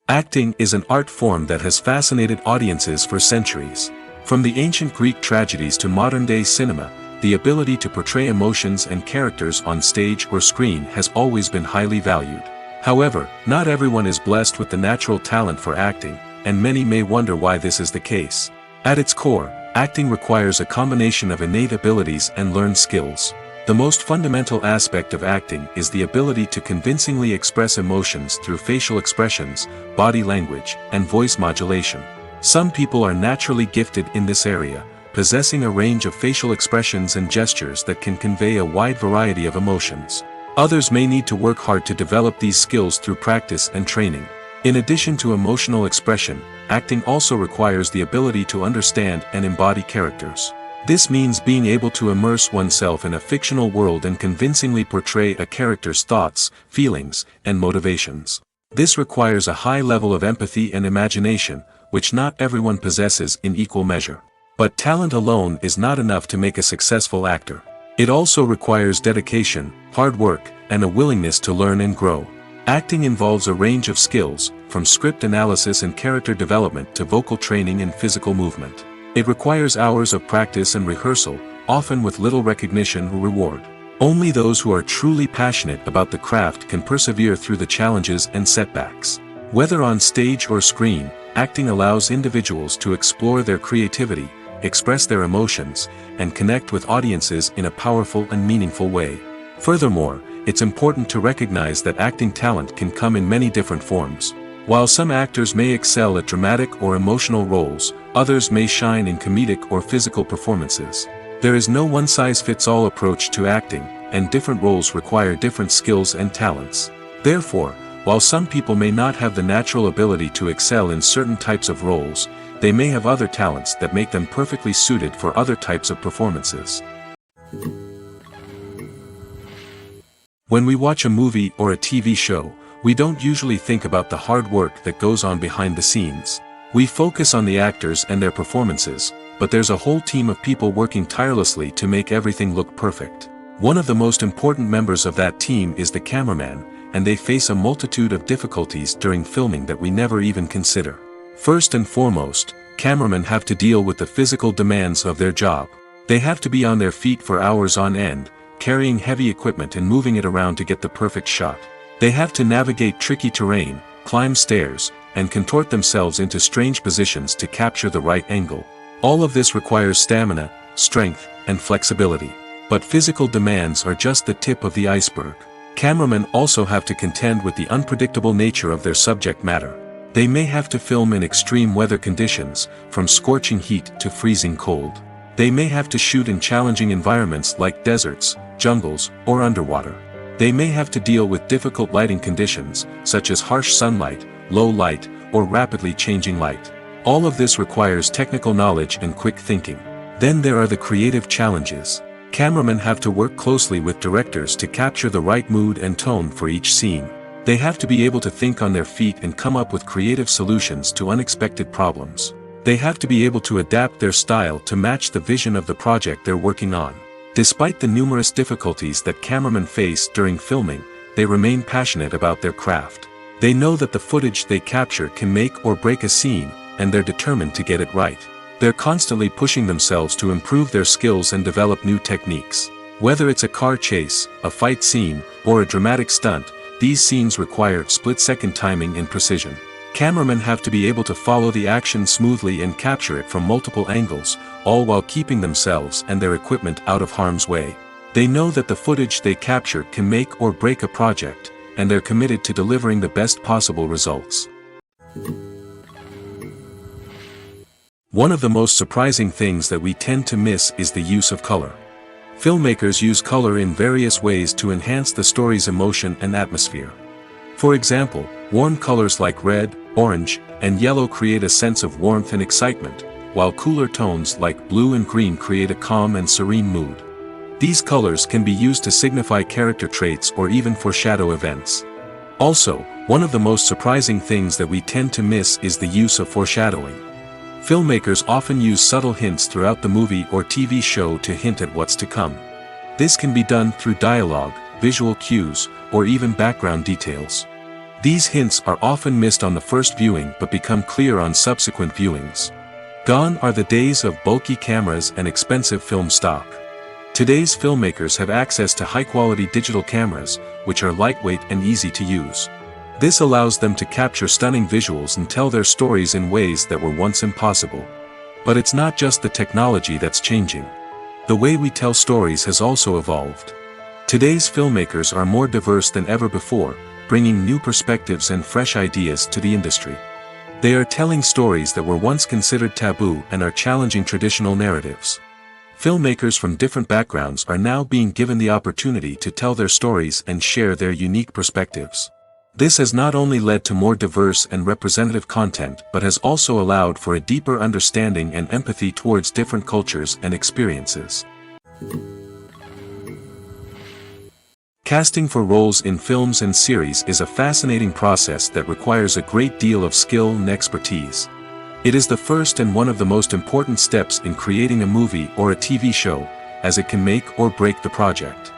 Acting is an art form that has fascinated audiences for centuries. From the ancient Greek tragedies to modern-day cinema, the ability to portray emotions and characters on stage or screen has always been highly valued. However, not everyone is blessed with the natural talent for acting, and many may wonder why this is the case. At its core, acting requires a combination of innate abilities and learned skills. The most fundamental aspect of acting is the ability to convincingly express emotions through facial expressions, body language, and voice modulation. Some people are naturally gifted in this area, possessing a range of facial expressions and gestures that can convey a wide variety of emotions. Others may need to work hard to develop these skills through practice and training. In addition to emotional expression, acting also requires the ability to understand and embody characters. This means being able to immerse oneself in a fictional world and convincingly portray a character's thoughts, feelings, and motivations. This requires a high level of empathy and imagination, which not everyone possesses in equal measure. But talent alone is not enough to make a successful actor. It also requires dedication, hard work, and a willingness to learn and grow. Acting involves a range of skills, from script analysis and character development to vocal training and physical movement. It requires hours of practice and rehearsal, often with little recognition or reward. Only those who are truly passionate about the craft can persevere through the challenges and setbacks. Whether on stage or screen, acting allows individuals to explore their creativity, express their emotions, and connect with audiences in a powerful and meaningful way. Furthermore, it's important to recognize that acting talent can come in many different forms. While some actors may excel at dramatic or emotional roles, others may shine in comedic or physical performances. There is no one-size-fits-all approach to acting, and different roles require different skills and talents. Therefore, while some people may not have the natural ability to excel in certain types of roles, they may have other talents that make them perfectly suited for other types of performances. When we watch a movie or a TV show, we don't usually think about the hard work that goes on behind the scenes. We focus on the actors and their performances, but there's a whole team of people working tirelessly to make everything look perfect. One of the most important members of that team is the cameraman, and they face a multitude of difficulties during filming that we never even consider. First and foremost, cameramen have to deal with the physical demands of their job. They have to be on their feet for hours on end, carrying heavy equipment and moving it around to get the perfect shot. They have to navigate tricky terrain, climb stairs, and contort themselves into strange positions to capture the right angle. All of this requires stamina, strength, and flexibility. But physical demands are just the tip of the iceberg. Cameramen also have to contend with the unpredictable nature of their subject matter. They may have to film in extreme weather conditions, from scorching heat to freezing cold. They may have to shoot in challenging environments like deserts, jungles, or underwater. They may have to deal with difficult lighting conditions, such as harsh sunlight, low light, or rapidly changing light. All of this requires technical knowledge and quick thinking. Then there are the creative challenges. Cameramen have to work closely with directors to capture the right mood and tone for each scene. They have to be able to think on their feet and come up with creative solutions to unexpected problems. They have to be able to adapt their style to match the vision of the project they're working on. Despite the numerous difficulties that cameramen face during filming, they remain passionate about their craft. They know that the footage they capture can make or break a scene, and they're determined to get it right. They're constantly pushing themselves to improve their skills and develop new techniques. Whether it's a car chase, a fight scene, or a dramatic stunt, these scenes require split-second timing and precision. Cameramen have to be able to follow the action smoothly and capture it from multiple angles, all while keeping themselves and their equipment out of harm's way. They know that the footage they capture can make or break a project, and they're committed to delivering the best possible results. One of the most surprising things that we tend to miss is the use of color. Filmmakers use color in various ways to enhance the story's emotion and atmosphere. For example, warm colors like red, orange, and yellow create a sense of warmth and excitement, while cooler tones like blue and green create a calm and serene mood. These colors can be used to signify character traits or even foreshadow events. Also, one of the most surprising things that we tend to miss is the use of foreshadowing. Filmmakers often use subtle hints throughout the movie or TV show to hint at what's to come. This can be done through dialogue, visual cues, or even background details. These hints are often missed on the first viewing but become clear on subsequent viewings. Gone are the days of bulky cameras and expensive film stock. Today's filmmakers have access to high-quality digital cameras, which are lightweight and easy to use. This allows them to capture stunning visuals and tell their stories in ways that were once impossible. But it's not just the technology that's changing. The way we tell stories has also evolved. Today's filmmakers are more diverse than ever before, bringing new perspectives and fresh ideas to the industry. They are telling stories that were once considered taboo and are challenging traditional narratives. Filmmakers from different backgrounds are now being given the opportunity to tell their stories and share their unique perspectives. This has not only led to more diverse and representative content but has also allowed for a deeper understanding and empathy towards different cultures and experiences. Casting for roles in films and series is a fascinating process that requires a great deal of skill and expertise. It is the first and one of the most important steps in creating a movie or a TV show, as it can make or break the project.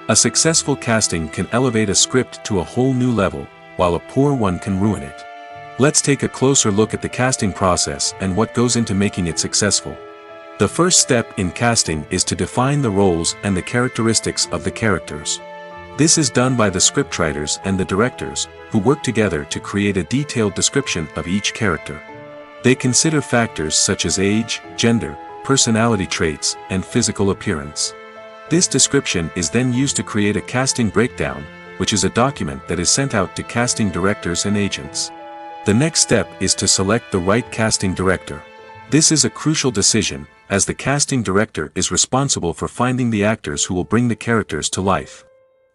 A successful casting can elevate a script to a whole new level, while a poor one can ruin it. Let's take a closer look at the casting process and what goes into making it successful. The first step in casting is to define the roles and the characteristics of the characters. This is done by the scriptwriters and the directors, who work together to create a detailed description of each character. They consider factors such as age, gender, personality traits, and physical appearance. This description is then used to create a casting breakdown, which is a document that is sent out to casting directors and agents. The next step is to select the right casting director. This is a crucial decision, as the casting director is responsible for finding the actors who will bring the characters to life.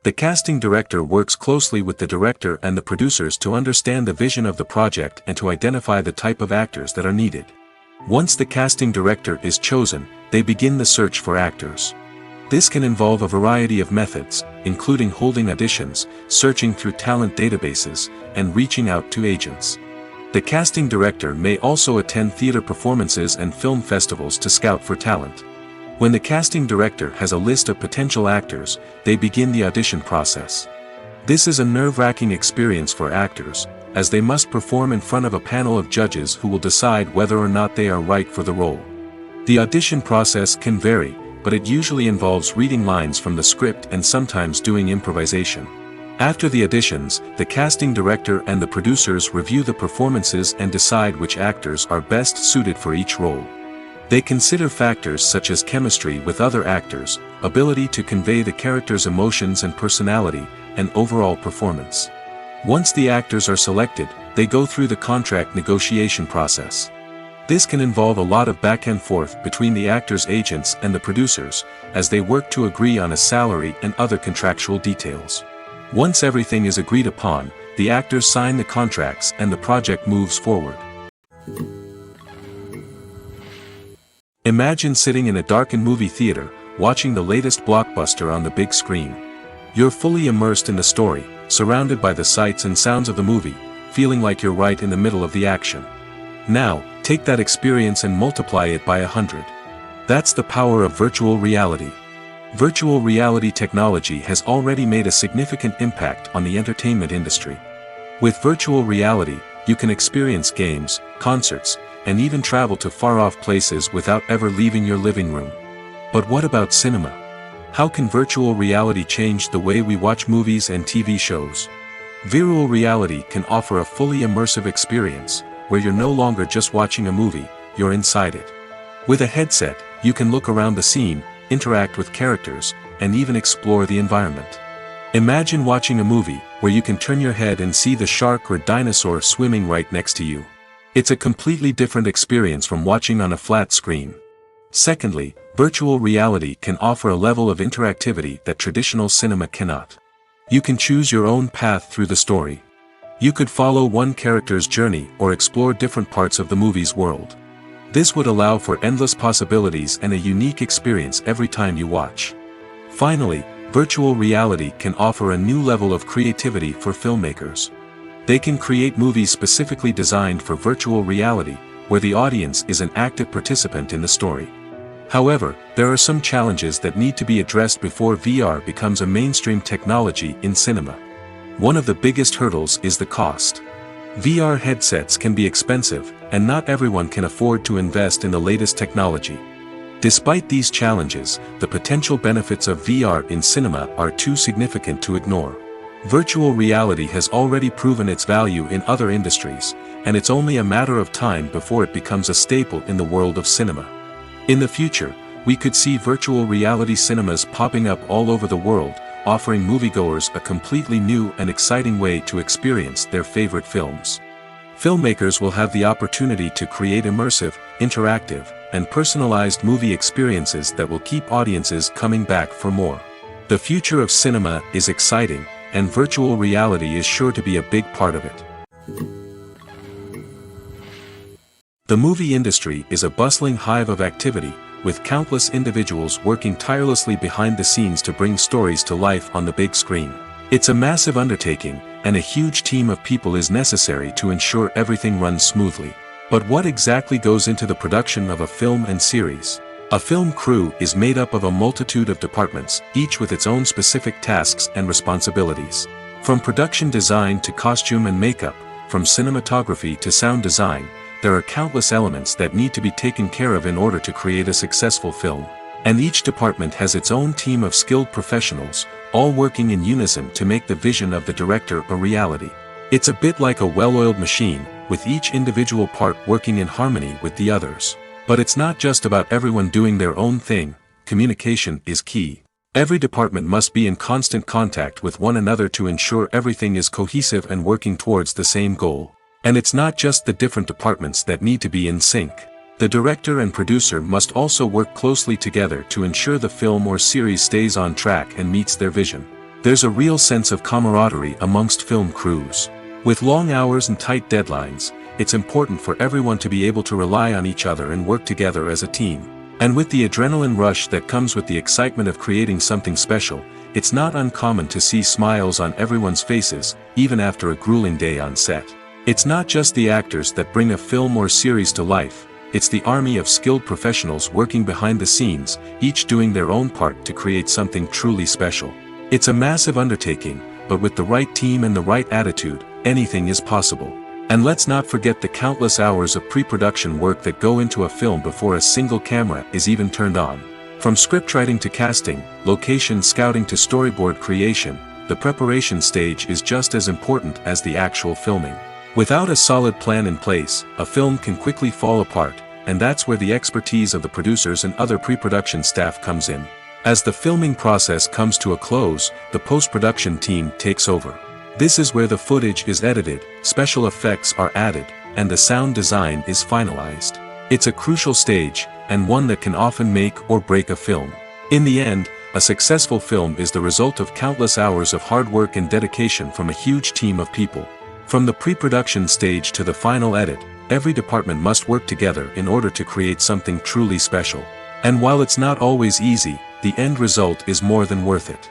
The casting director works closely with the director and the producers to understand the vision of the project and to identify the type of actors that are needed. Once the casting director is chosen, they begin the search for actors. This can involve a variety of methods, including holding auditions, searching through talent databases, and reaching out to agents. The casting director may also attend theater performances and film festivals to scout for talent. When the casting director has a list of potential actors, they begin the audition process. This is a nerve-wracking experience for actors, as they must perform in front of a panel of judges who will decide whether or not they are right for the role. The audition process can vary, but it usually involves reading lines from the script and sometimes doing improvisation. After the auditions, the casting director and the producers review the performances and decide which actors are best suited for each role. They consider factors such as chemistry with other actors, ability to convey the character's emotions and personality, and overall performance. Once the actors are selected, they go through the contract negotiation process. This can involve a lot of back and forth between the actors' agents and the producers, as they work to agree on a salary and other contractual details. Once everything is agreed upon, the actors sign the contracts and the project moves forward. Imagine sitting in a darkened movie theater, watching the latest blockbuster on the big screen. You're fully immersed in the story, surrounded by the sights and sounds of the movie, feeling like you're right in the middle of the action. Now, take that experience and multiply it by 100. That's the power of virtual reality. Virtual reality technology has already made a significant impact on the entertainment industry. With virtual reality, you can experience games, concerts, and even travel to far-off places without ever leaving your living room. But what about cinema? How can virtual reality change the way we watch movies and TV shows? Virtual reality can offer a fully immersive experience, where you're no longer just watching a movie, you're inside it. With a headset, you can look around the scene, interact with characters, and even explore the environment. Imagine watching a movie where you can turn your head and see the shark or dinosaur swimming right next to you. It's a completely different experience from watching on a flat screen. Secondly, virtual reality can offer a level of interactivity that traditional cinema cannot. You can choose your own path through the story. You could follow one character's journey or explore different parts of the movie's world. This would allow for endless possibilities and a unique experience every time you watch. Finally, virtual reality can offer a new level of creativity for filmmakers. They can create movies specifically designed for virtual reality, where the audience is an active participant in the story. However, there are some challenges that need to be addressed before VR becomes a mainstream technology in cinema. One of the biggest hurdles is the cost. VR headsets can be expensive, and not everyone can afford to invest in the latest technology. Despite these challenges, the potential benefits of VR in cinema are too significant to ignore. Virtual reality has already proven its value in other industries, and it's only a matter of time before it becomes a staple in the world of cinema. In the future, we could see virtual reality cinemas popping up all over the world, offering moviegoers a completely new and exciting way to experience their favorite films. Filmmakers will have the opportunity to create immersive, interactive, and personalized movie experiences that will keep audiences coming back for more. The future of cinema is exciting, and virtual reality is sure to be a big part of it. The movie industry is a bustling hive of activity, with countless individuals working tirelessly behind the scenes to bring stories to life on the big screen. It's a massive undertaking, and a huge team of people is necessary to ensure everything runs smoothly. But what exactly goes into the production of a film and series? A film crew is made up of a multitude of departments, each with its own specific tasks and responsibilities. From production design to costume and makeup, from cinematography to sound design, there are countless elements that need to be taken care of in order to create a successful film. And each department has its own team of skilled professionals, all working in unison to make the vision of the director a reality. It's a bit like a well-oiled machine, with each individual part working in harmony with the others. But it's not just about everyone doing their own thing. Communication is key. Every department must be in constant contact with one another to ensure everything is cohesive and working towards the same goal. And it's not just the different departments that need to be in sync. The director and producer must also work closely together to ensure the film or series stays on track and meets their vision. There's a real sense of camaraderie amongst film crews. With long hours and tight deadlines, it's important for everyone to be able to rely on each other and work together as a team. And with the adrenaline rush that comes with the excitement of creating something special, it's not uncommon to see smiles on everyone's faces, even after a grueling day on set. It's not just the actors that bring a film or series to life, it's the army of skilled professionals working behind the scenes, each doing their own part to create something truly special. It's a massive undertaking, but with the right team and the right attitude, anything is possible. And let's not forget the countless hours of pre-production work that go into a film before a single camera is even turned on. From scriptwriting to casting, location scouting to storyboard creation, the preparation stage is just as important as the actual filming. Without a solid plan in place, a film can quickly fall apart, and that's where the expertise of the producers and other pre-production staff comes in. As the filming process comes to a close, the post-production team takes over. This is where the footage is edited, special effects are added, and the sound design is finalized. It's a crucial stage, and one that can often make or break a film. In the end, a successful film is the result of countless hours of hard work and dedication from a huge team of people. From the pre-production stage to the final edit, every department must work together in order to create something truly special. And while it's not always easy, the end result is more than worth it.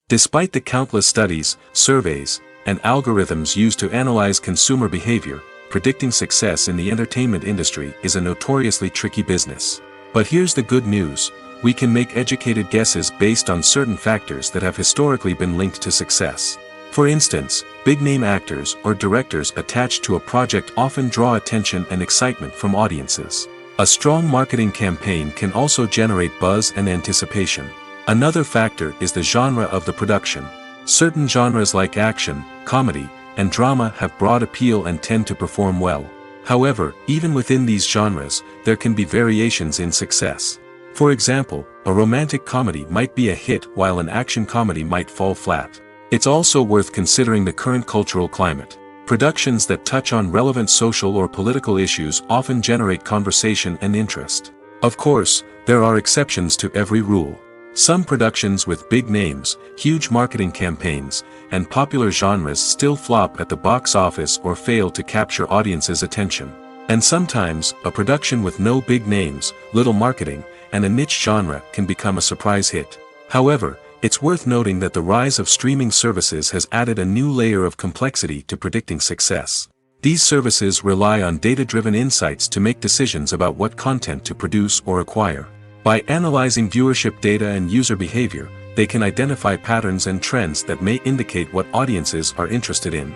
Despite the countless studies, surveys, and algorithms used to analyze consumer behavior, predicting success in the entertainment industry is a notoriously tricky business. But here's the good news. We can make educated guesses based on certain factors that have historically been linked to success. For instance, big-name actors or directors attached to a project often draw attention and excitement from audiences. A strong marketing campaign can also generate buzz and anticipation. Another factor is the genre of the production. Certain genres like action, comedy, and drama have broad appeal and tend to perform well. However, even within these genres, there can be variations in success. For example, a romantic comedy might be a hit while an action comedy might fall flat. It's also worth considering the current cultural climate. Productions that touch on relevant social or political issues often generate conversation and interest. Of course, there are exceptions to every rule. Some productions with big names, huge marketing campaigns, and popular genres still flop at the box office or fail to capture audiences' attention. And sometimes, a production with no big names, little marketing, and a niche genre can become a surprise hit. However, it's worth noting that the rise of streaming services has added a new layer of complexity to predicting success. These services rely on data-driven insights to make decisions about what content to produce or acquire. By analyzing viewership data and user behavior, they can identify patterns and trends that may indicate what audiences are interested in.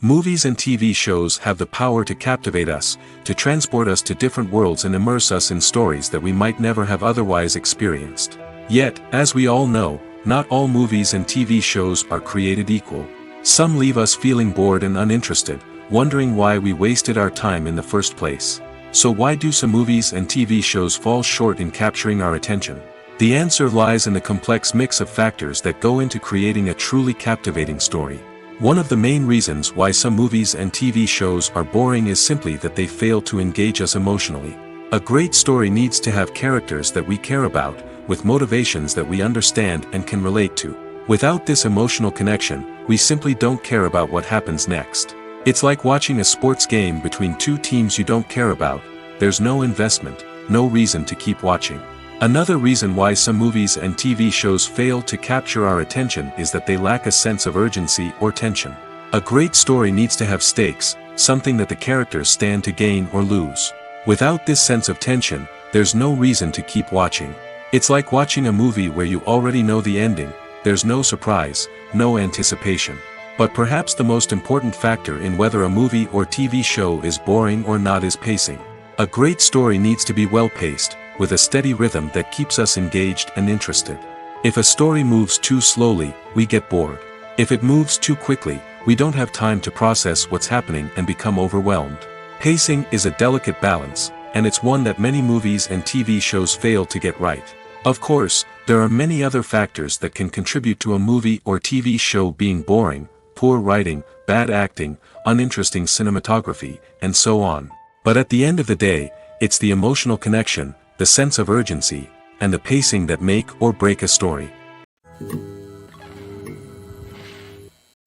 Movies and TV shows have the power to captivate us, to transport us to different worlds and immerse us in stories that we might never have otherwise experienced. Yet, as we all know, not all movies and TV shows are created equal. Some leave us feeling bored and uninterested, wondering why we wasted our time in the first place. So why do some movies and TV shows fall short in capturing our attention? The answer lies in the complex mix of factors that go into creating a truly captivating story. One of the main reasons why some movies and TV shows are boring is simply that they fail to engage us emotionally. A great story needs to have characters that we care about, with motivations that we understand and can relate to. Without this emotional connection, we simply don't care about what happens next. It's like watching a sports game between two teams you don't care about. There's no investment, no reason to keep watching. Another reason why some movies and TV shows fail to capture our attention is that they lack a sense of urgency or tension. A great story needs to have stakes, something that the characters stand to gain or lose. Without this sense of tension, there's no reason to keep watching. It's like watching a movie where you already know the ending. There's no surprise, no anticipation. But perhaps the most important factor in whether a movie or TV show is boring or not is pacing. A great story needs to be well-paced, with a steady rhythm that keeps us engaged and interested. If a story moves too slowly, we get bored. If it moves too quickly, we don't have time to process what's happening and become overwhelmed. Pacing is a delicate balance, and it's one that many movies and TV shows fail to get right. Of course, there are many other factors that can contribute to a movie or TV show being boring: poor writing, bad acting, uninteresting cinematography, and so on. But at the end of the day, it's the emotional connection, the sense of urgency, and the pacing that make or break a story.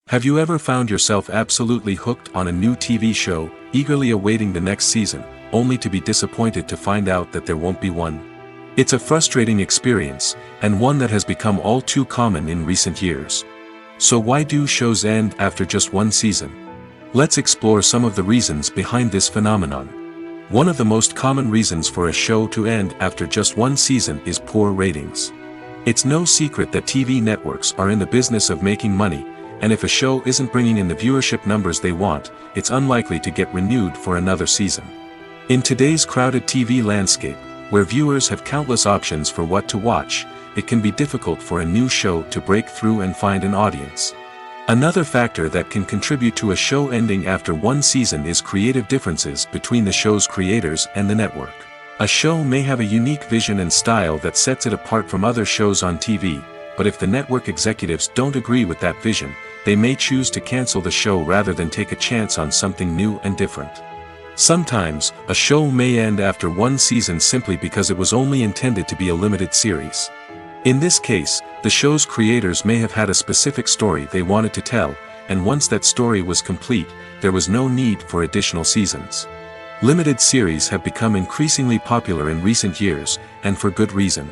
Have you ever found yourself absolutely hooked on a new TV show, eagerly awaiting the next season, only to be disappointed to find out that there won't be one? It's a frustrating experience, and one that has become all too common in recent years. So why do shows end after just one season? Let's explore some of the reasons behind this phenomenon. One of the most common reasons for a show to end after just one season is poor ratings. It's no secret that TV networks are in the business of making money, and if a show isn't bringing in the viewership numbers they want, it's unlikely to get renewed for another season. In today's crowded TV landscape, where viewers have countless options for what to watch, it can be difficult for a new show to break through and find an audience. Another factor that can contribute to a show ending after one season is creative differences between the show's creators and the network. A show may have a unique vision and style that sets it apart from other shows on TV, but if the network executives don't agree with that vision, they may choose to cancel the show rather than take a chance on something new and different. Sometimes, a show may end after one season simply because it was only intended to be a limited series. In this case, the show's creators may have had a specific story they wanted to tell, and once that story was complete, there was no need for additional seasons. Limited series have become increasingly popular in recent years, and for good reason.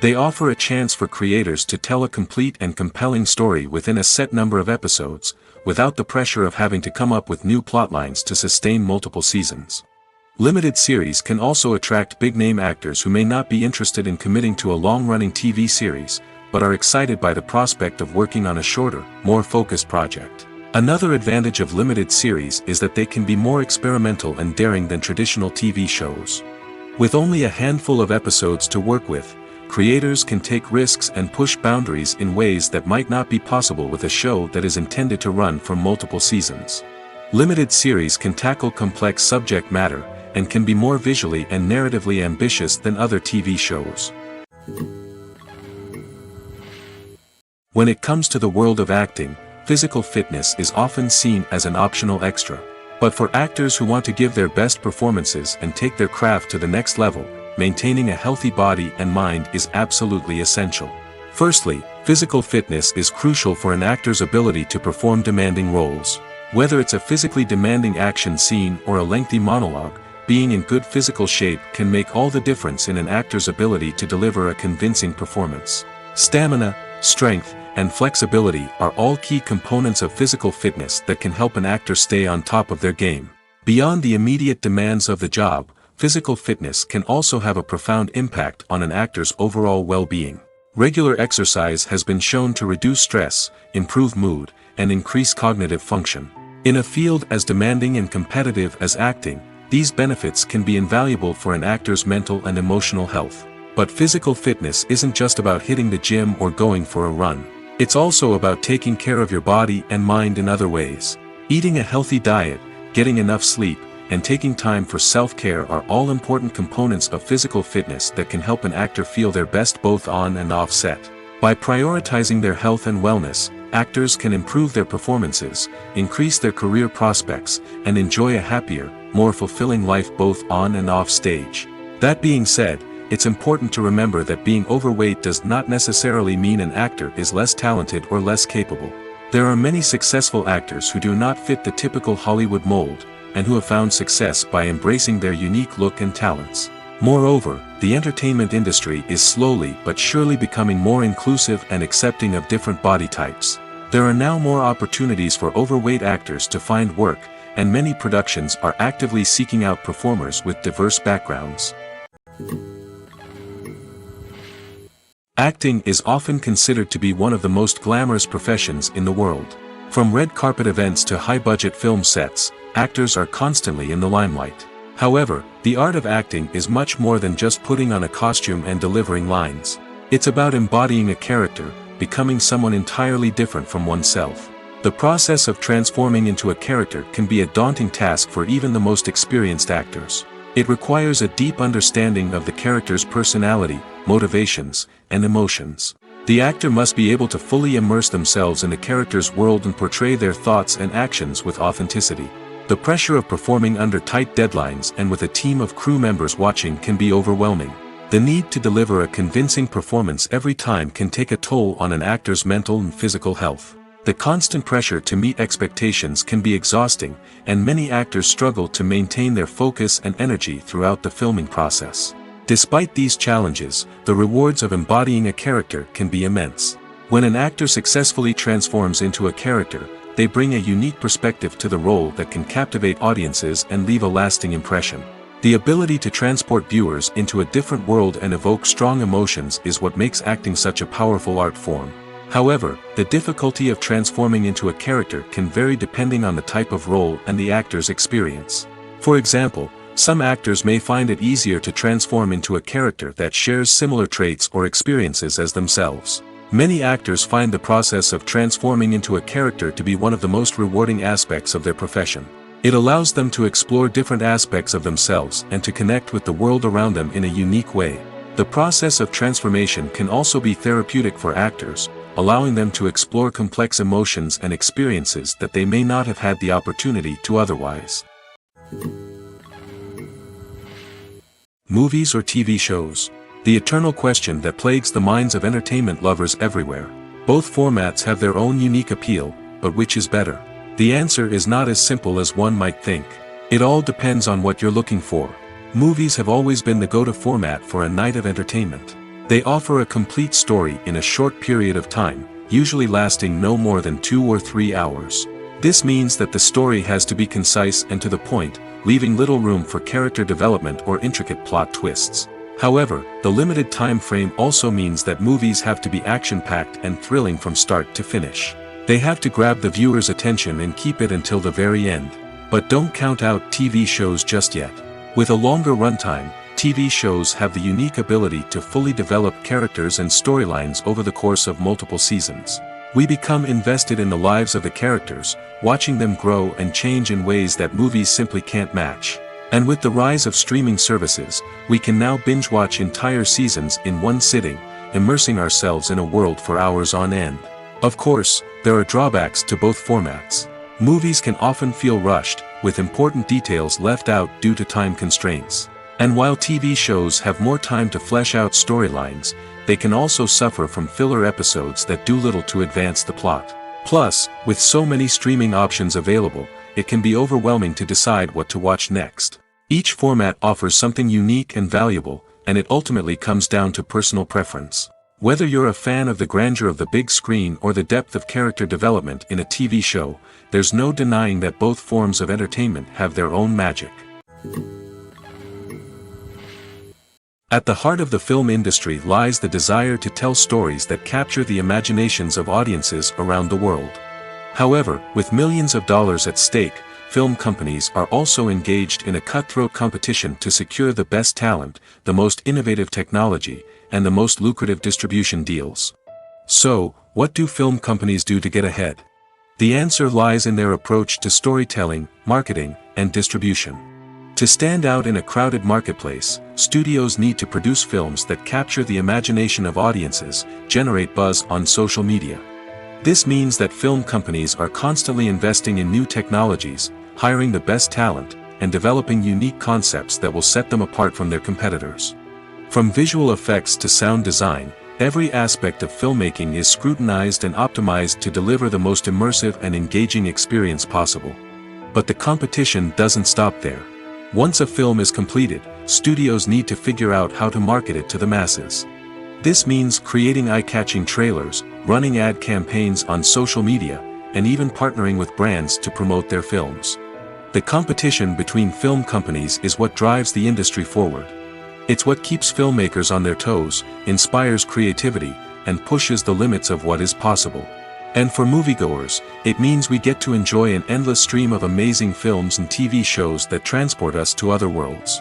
They offer a chance for creators to tell a complete and compelling story within a set number of episodes, without the pressure of having to come up with new plotlines to sustain multiple seasons. Limited series can also attract big-name actors who may not be interested in committing to a long-running TV series, but are excited by the prospect of working on a shorter, more focused project. Another advantage of limited series is that they can be more experimental and daring than traditional TV shows. With only a handful of episodes to work with, creators can take risks and push boundaries in ways that might not be possible with a show that is intended to run for multiple seasons. Limited series can tackle complex subject matter, and can be more visually and narratively ambitious than other TV shows. When it comes to the world of acting, physical fitness is often seen as an optional extra. But for actors who want to give their best performances and take their craft to the next level, maintaining a healthy body and mind is absolutely essential. Firstly, physical fitness is crucial for an actor's ability to perform demanding roles. Whether it's a physically demanding action scene or a lengthy monologue, being in good physical shape can make all the difference in an actor's ability to deliver a convincing performance. Stamina, strength, and flexibility are all key components of physical fitness that can help an actor stay on top of their game. Beyond the immediate demands of the job, physical fitness can also have a profound impact on an actor's overall well-being. Regular exercise has been shown to reduce stress, improve mood, and increase cognitive function. In a field as demanding and competitive as acting, these benefits can be invaluable for an actor's mental and emotional health. But physical fitness isn't just about hitting the gym or going for a run. It's also about taking care of your body and mind in other ways. Eating a healthy diet, getting enough sleep, and taking time for self-care are all important components of physical fitness that can help an actor feel their best both on and off set. By prioritizing their health and wellness, actors can improve their performances, increase their career prospects, and enjoy a happier, more fulfilling life both on and off stage. That being said, it's important to remember that being overweight does not necessarily mean an actor is less talented or less capable. There are many successful actors who do not fit the typical Hollywood mold, and who have found success by embracing their unique look and talents. Moreover, the entertainment industry is slowly but surely becoming more inclusive and accepting of different body types. There are now more opportunities for overweight actors to find work, and many productions are actively seeking out performers with diverse backgrounds. Acting is often considered to be one of the most glamorous professions in the world. From red carpet events to high-budget film sets, actors are constantly in the limelight. However, the art of acting is much more than just putting on a costume and delivering lines. It's about embodying a character, becoming someone entirely different from oneself. The process of transforming into a character can be a daunting task for even the most experienced actors. It requires a deep understanding of the character's personality, motivations, and emotions. The actor must be able to fully immerse themselves in the character's world and portray their thoughts and actions with authenticity. The pressure of performing under tight deadlines and with a team of crew members watching can be overwhelming. The need to deliver a convincing performance every time can take a toll on an actor's mental and physical health. The constant pressure to meet expectations can be exhausting, and many actors struggle to maintain their focus and energy throughout the filming process. Despite these challenges, the rewards of embodying a character can be immense. When an actor successfully transforms into a character, they bring a unique perspective to the role that can captivate audiences and leave a lasting impression. The ability to transport viewers into a different world and evoke strong emotions is what makes acting such a powerful art form. However, the difficulty of transforming into a character can vary depending on the type of role and the actor's experience. For example, some actors may find it easier to transform into a character that shares similar traits or experiences as themselves. Many actors find the process of transforming into a character to be one of the most rewarding aspects of their profession. It allows them to explore different aspects of themselves and to connect with the world around them in a unique way. The process of transformation can also be therapeutic for actors, allowing them to explore complex emotions and experiences that they may not have had the opportunity to otherwise. Movies or TV shows? The eternal question that plagues the minds of entertainment lovers everywhere. Both formats have their own unique appeal, but which is better? The answer is not as simple as one might think. It all depends on what you're looking for. Movies have always been the go-to format for a night of entertainment. They offer a complete story in a short period of time, usually lasting no more than 2 or 3 hours. This means that the story has to be concise and to the point, leaving little room for character development or intricate plot twists. However, the limited time frame also means that movies have to be action-packed and thrilling from start to finish. They have to grab the viewer's attention and keep it until the very end. But don't count out TV shows just yet. With a longer runtime, TV shows have the unique ability to fully develop characters and storylines over the course of multiple seasons. We become invested in the lives of the characters, watching them grow and change in ways that movies simply can't match. And with the rise of streaming services, we can now binge-watch entire seasons in one sitting, immersing ourselves in a world for hours on end. Of course, there are drawbacks to both formats. Movies can often feel rushed, with important details left out due to time constraints. And while TV shows have more time to flesh out storylines, they can also suffer from filler episodes that do little to advance the plot. Plus, with so many streaming options available, it can be overwhelming to decide what to watch next. Each format offers something unique and valuable, and it ultimately comes down to personal preference. Whether you're a fan of the grandeur of the big screen or the depth of character development in a TV show, there's no denying that both forms of entertainment have their own magic. At the heart of the film industry lies the desire to tell stories that capture the imaginations of audiences around the world. However, with millions of dollars at stake, film companies are also engaged in a cutthroat competition to secure the best talent, the most innovative technology, and the most lucrative distribution deals. So, what do film companies do to get ahead? The answer lies in their approach to storytelling, marketing, and distribution. To stand out in a crowded marketplace, studios need to produce films that capture the imagination of audiences, generate buzz on social media. This means that film companies are constantly investing in new technologies, hiring the best talent, and developing unique concepts that will set them apart from their competitors. From visual effects to sound design, every aspect of filmmaking is scrutinized and optimized to deliver the most immersive and engaging experience possible. But the competition doesn't stop there. Once a film is completed, studios need to figure out how to market it to the masses. This means creating eye-catching trailers, running ad campaigns on social media, and even partnering with brands to promote their films. The competition between film companies is what drives the industry forward. It's what keeps filmmakers on their toes, inspires creativity, and pushes the limits of what is possible. And for moviegoers, it means we get to enjoy an endless stream of amazing films and TV shows that transport us to other worlds.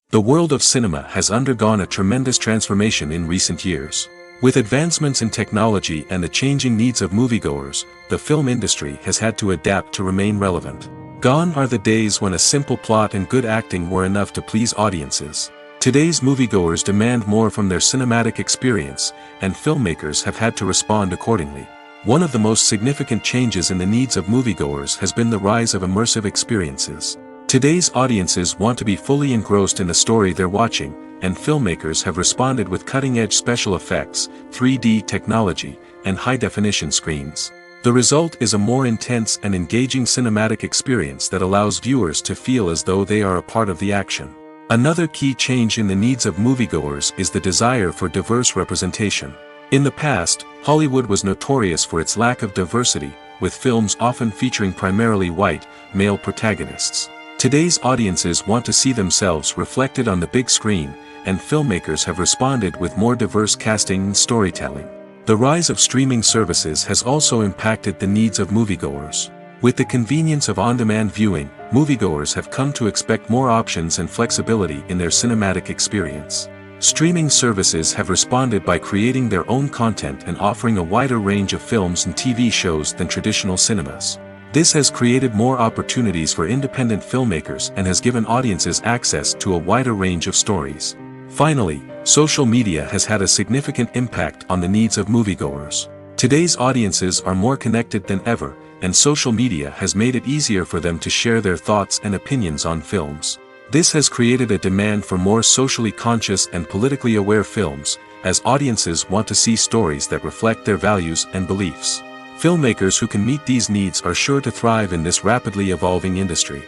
The world of cinema has undergone a tremendous transformation in recent years. With advancements in technology and the changing needs of moviegoers, the film industry has had to adapt to remain relevant. Gone are the days when a simple plot and good acting were enough to please audiences. Today's moviegoers demand more from their cinematic experience, and filmmakers have had to respond accordingly. One of the most significant changes in the needs of moviegoers has been the rise of immersive experiences. Today's audiences want to be fully engrossed in the story they're watching, and filmmakers have responded with cutting-edge special effects, 3D technology, and high-definition screens. The result is a more intense and engaging cinematic experience that allows viewers to feel as though they are a part of the action. Another key change in the needs of moviegoers is the desire for diverse representation. In the past, Hollywood was notorious for its lack of diversity, with films often featuring primarily white, male protagonists. Today's audiences want to see themselves reflected on the big screen, and filmmakers have responded with more diverse casting and storytelling. The rise of streaming services has also impacted the needs of moviegoers. With the convenience of on-demand viewing, moviegoers have come to expect more options and flexibility in their cinematic experience. Streaming services have responded by creating their own content and offering a wider range of films and TV shows than traditional cinemas. This has created more opportunities for independent filmmakers and has given audiences access to a wider range of stories. Finally, social media has had a significant impact on the needs of moviegoers. Today's audiences are more connected than ever, and social media has made it easier for them to share their thoughts and opinions on films. This has created a demand for more socially conscious and politically aware films, as audiences want to see stories that reflect their values and beliefs. Filmmakers who can meet these needs are sure to thrive in this rapidly evolving industry.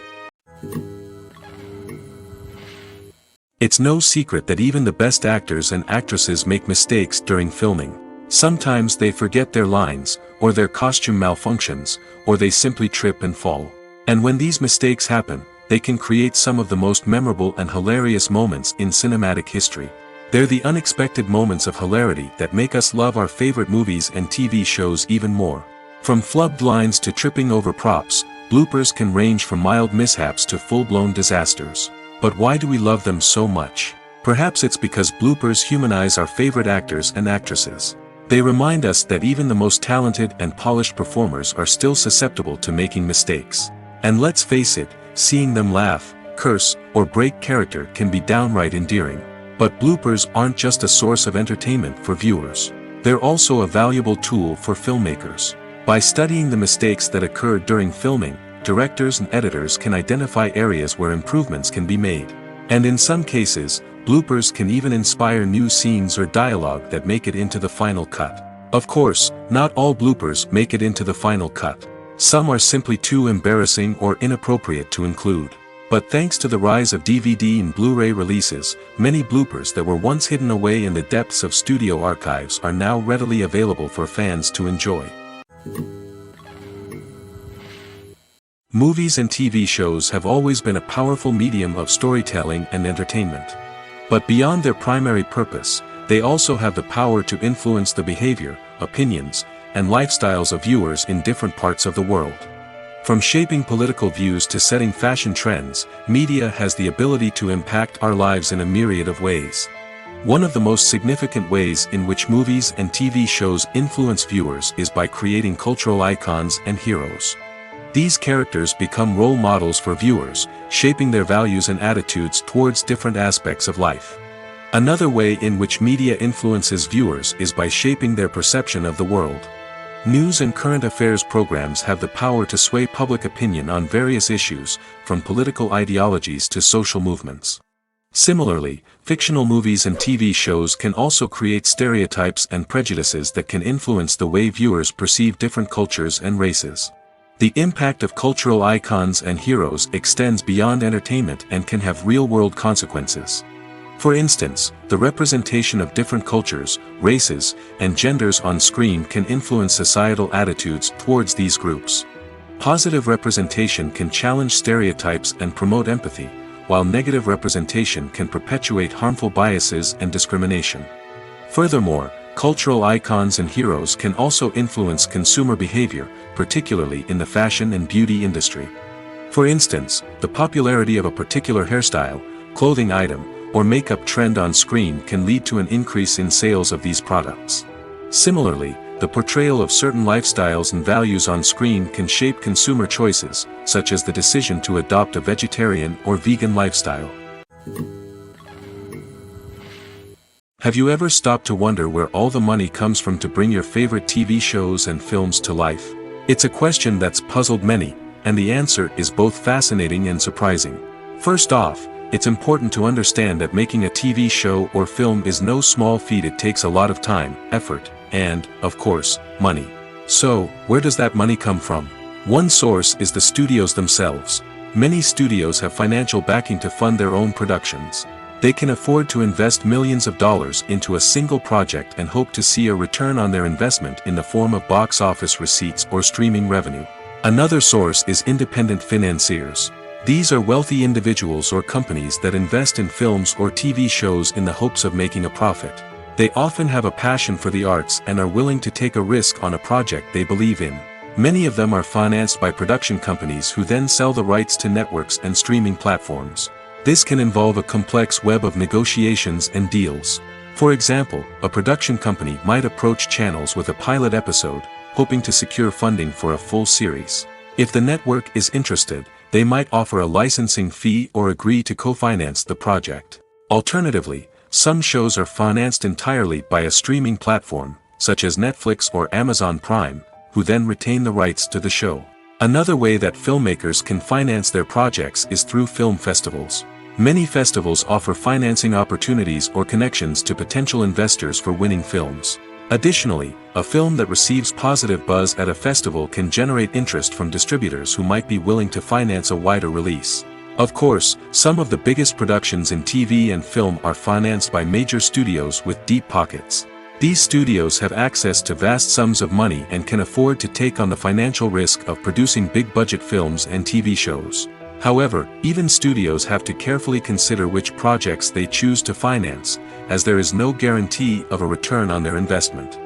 It's no secret that even the best actors and actresses make mistakes during filming. Sometimes they forget their lines, or their costume malfunctions, or they simply trip and fall. And when these mistakes happen, they can create some of the most memorable and hilarious moments in cinematic history. They're the unexpected moments of hilarity that make us love our favorite movies and TV shows even more. From flubbed lines to tripping over props, bloopers can range from mild mishaps to full-blown disasters. But why do we love them so much? Perhaps it's because bloopers humanize our favorite actors and actresses. They remind us that even the most talented and polished performers are still susceptible to making mistakes. And let's face it, seeing them laugh, curse, or break character can be downright endearing. But bloopers aren't just a source of entertainment for viewers. They're also a valuable tool for filmmakers. By studying the mistakes that occurred during filming, directors and editors can identify areas where improvements can be made. And in some cases, bloopers can even inspire new scenes or dialogue that make it into the final cut. Of course, not all bloopers make it into the final cut. Some are simply too embarrassing or inappropriate to include. But thanks to the rise of DVD and Blu-ray releases, many bloopers that were once hidden away in the depths of studio archives are now readily available for fans to enjoy. Movies and TV shows have always been a powerful medium of storytelling and entertainment. But beyond their primary purpose, they also have the power to influence the behavior, opinions, and lifestyles of viewers in different parts of the world. From shaping political views to setting fashion trends, media has the ability to impact our lives in a myriad of ways. One of the most significant ways in which movies and TV shows influence viewers is by creating cultural icons and heroes. These characters become role models for viewers, shaping their values and attitudes towards different aspects of life. Another way in which media influences viewers is by shaping their perception of the world. News and current affairs programs have the power to sway public opinion on various issues, from political ideologies to social movements. Similarly, fictional movies and TV shows can also create stereotypes and prejudices that can influence the way viewers perceive different cultures and races. The impact of cultural icons and heroes extends beyond entertainment and can have real-world consequences. For instance, the representation of different cultures, races, and genders on screen can influence societal attitudes towards these groups. Positive representation can challenge stereotypes and promote empathy, while negative representation can perpetuate harmful biases and discrimination. Furthermore, cultural icons and heroes can also influence consumer behavior, particularly in the fashion and beauty industry. For instance, the popularity of a particular hairstyle, clothing item, or makeup trend on screen can lead to an increase in sales of these products. Similarly, the portrayal of certain lifestyles and values on screen can shape consumer choices, such as the decision to adopt a vegetarian or vegan lifestyle. Have you ever stopped to wonder where all the money comes from to bring your favorite TV shows and films to life? It's a question that's puzzled many, and the answer is both fascinating and surprising. First off, it's important to understand that making a TV show or film is no small feat. It takes a lot of time, effort, and, of course, money. So, where does that money come from? One source is the studios themselves. Many studios have financial backing to fund their own productions. They can afford to invest millions of dollars into a single project and hope to see a return on their investment in the form of box office receipts or streaming revenue. Another source is independent financiers. These are wealthy individuals or companies that invest in films or TV shows in the hopes of making a profit. They often have a passion for the arts and are willing to take a risk on a project they believe in. Many of them are financed by production companies who then sell the rights to networks and streaming platforms. This can involve a complex web of negotiations and deals. For example, a production company might approach channels with a pilot episode, hoping to secure funding for a full series. If the network is interested, they might offer a licensing fee or agree to co-finance the project. Alternatively, some shows are financed entirely by a streaming platform, such as Netflix or Amazon Prime, who then retain the rights to the show. Another way that filmmakers can finance their projects is through film festivals. Many festivals offer financing opportunities or connections to potential investors for winning films. Additionally, a film that receives positive buzz at a festival can generate interest from distributors who might be willing to finance a wider release. Of course, some of the biggest productions in TV and film are financed by major studios with deep pockets. These studios have access to vast sums of money and can afford to take on the financial risk of producing big-budget films and TV shows. However, even studios have to carefully consider which projects they choose to finance, as there is no guarantee of a return on their investment.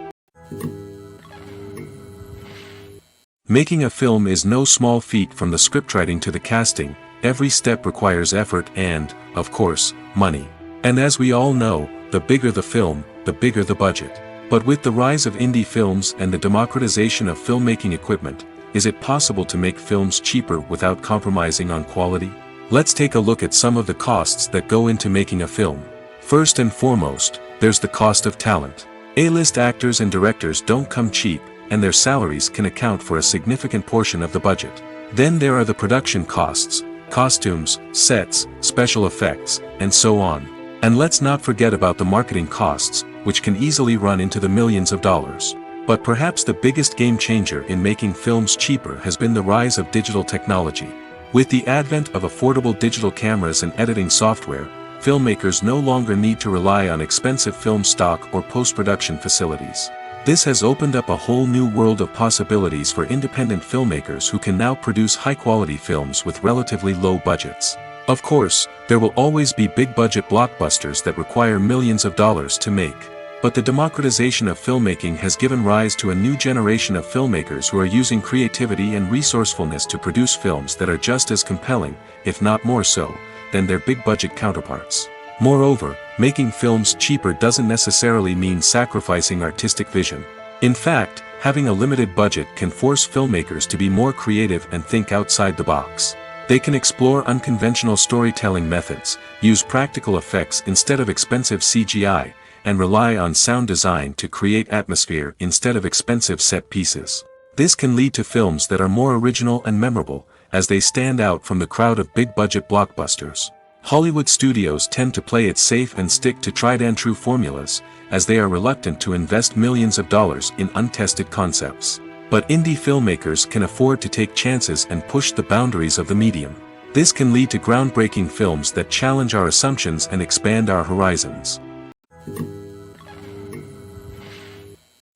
Making a film is no small feat. From the scriptwriting to the casting, every step requires effort and, of course, money. And as we all know, the bigger the film, the bigger the budget. But with the rise of indie films and the democratization of filmmaking equipment, is it possible to make films cheaper without compromising on quality? Let's take a look at some of the costs that go into making a film. First and foremost, there's the cost of talent. A-list actors and directors don't come cheap, and their salaries can account for a significant portion of the budget. Then there are the production costs, costumes, sets, special effects, and so on. And let's not forget about the marketing costs, which can easily run into the millions of dollars. But perhaps the biggest game changer in making films cheaper has been the rise of digital technology. With the advent of affordable digital cameras and editing software, filmmakers no longer need to rely on expensive film stock or post-production facilities. This has opened up a whole new world of possibilities for independent filmmakers who can now produce high-quality films with relatively low budgets. Of course, there will always be big-budget blockbusters that require millions of dollars to make. But the democratization of filmmaking has given rise to a new generation of filmmakers who are using creativity and resourcefulness to produce films that are just as compelling, if not more so, than their big-budget counterparts. Moreover, making films cheaper doesn't necessarily mean sacrificing artistic vision. In fact, having a limited budget can force filmmakers to be more creative and think outside the box. They can explore unconventional storytelling methods, use practical effects instead of expensive CGI, and rely on sound design to create atmosphere instead of expensive set pieces. This can lead to films that are more original and memorable, as they stand out from the crowd of big-budget blockbusters. Hollywood studios tend to play it safe and stick to tried-and-true formulas, as they are reluctant to invest millions of dollars in untested concepts. But indie filmmakers can afford to take chances and push the boundaries of the medium. This can lead to groundbreaking films that challenge our assumptions and expand our horizons.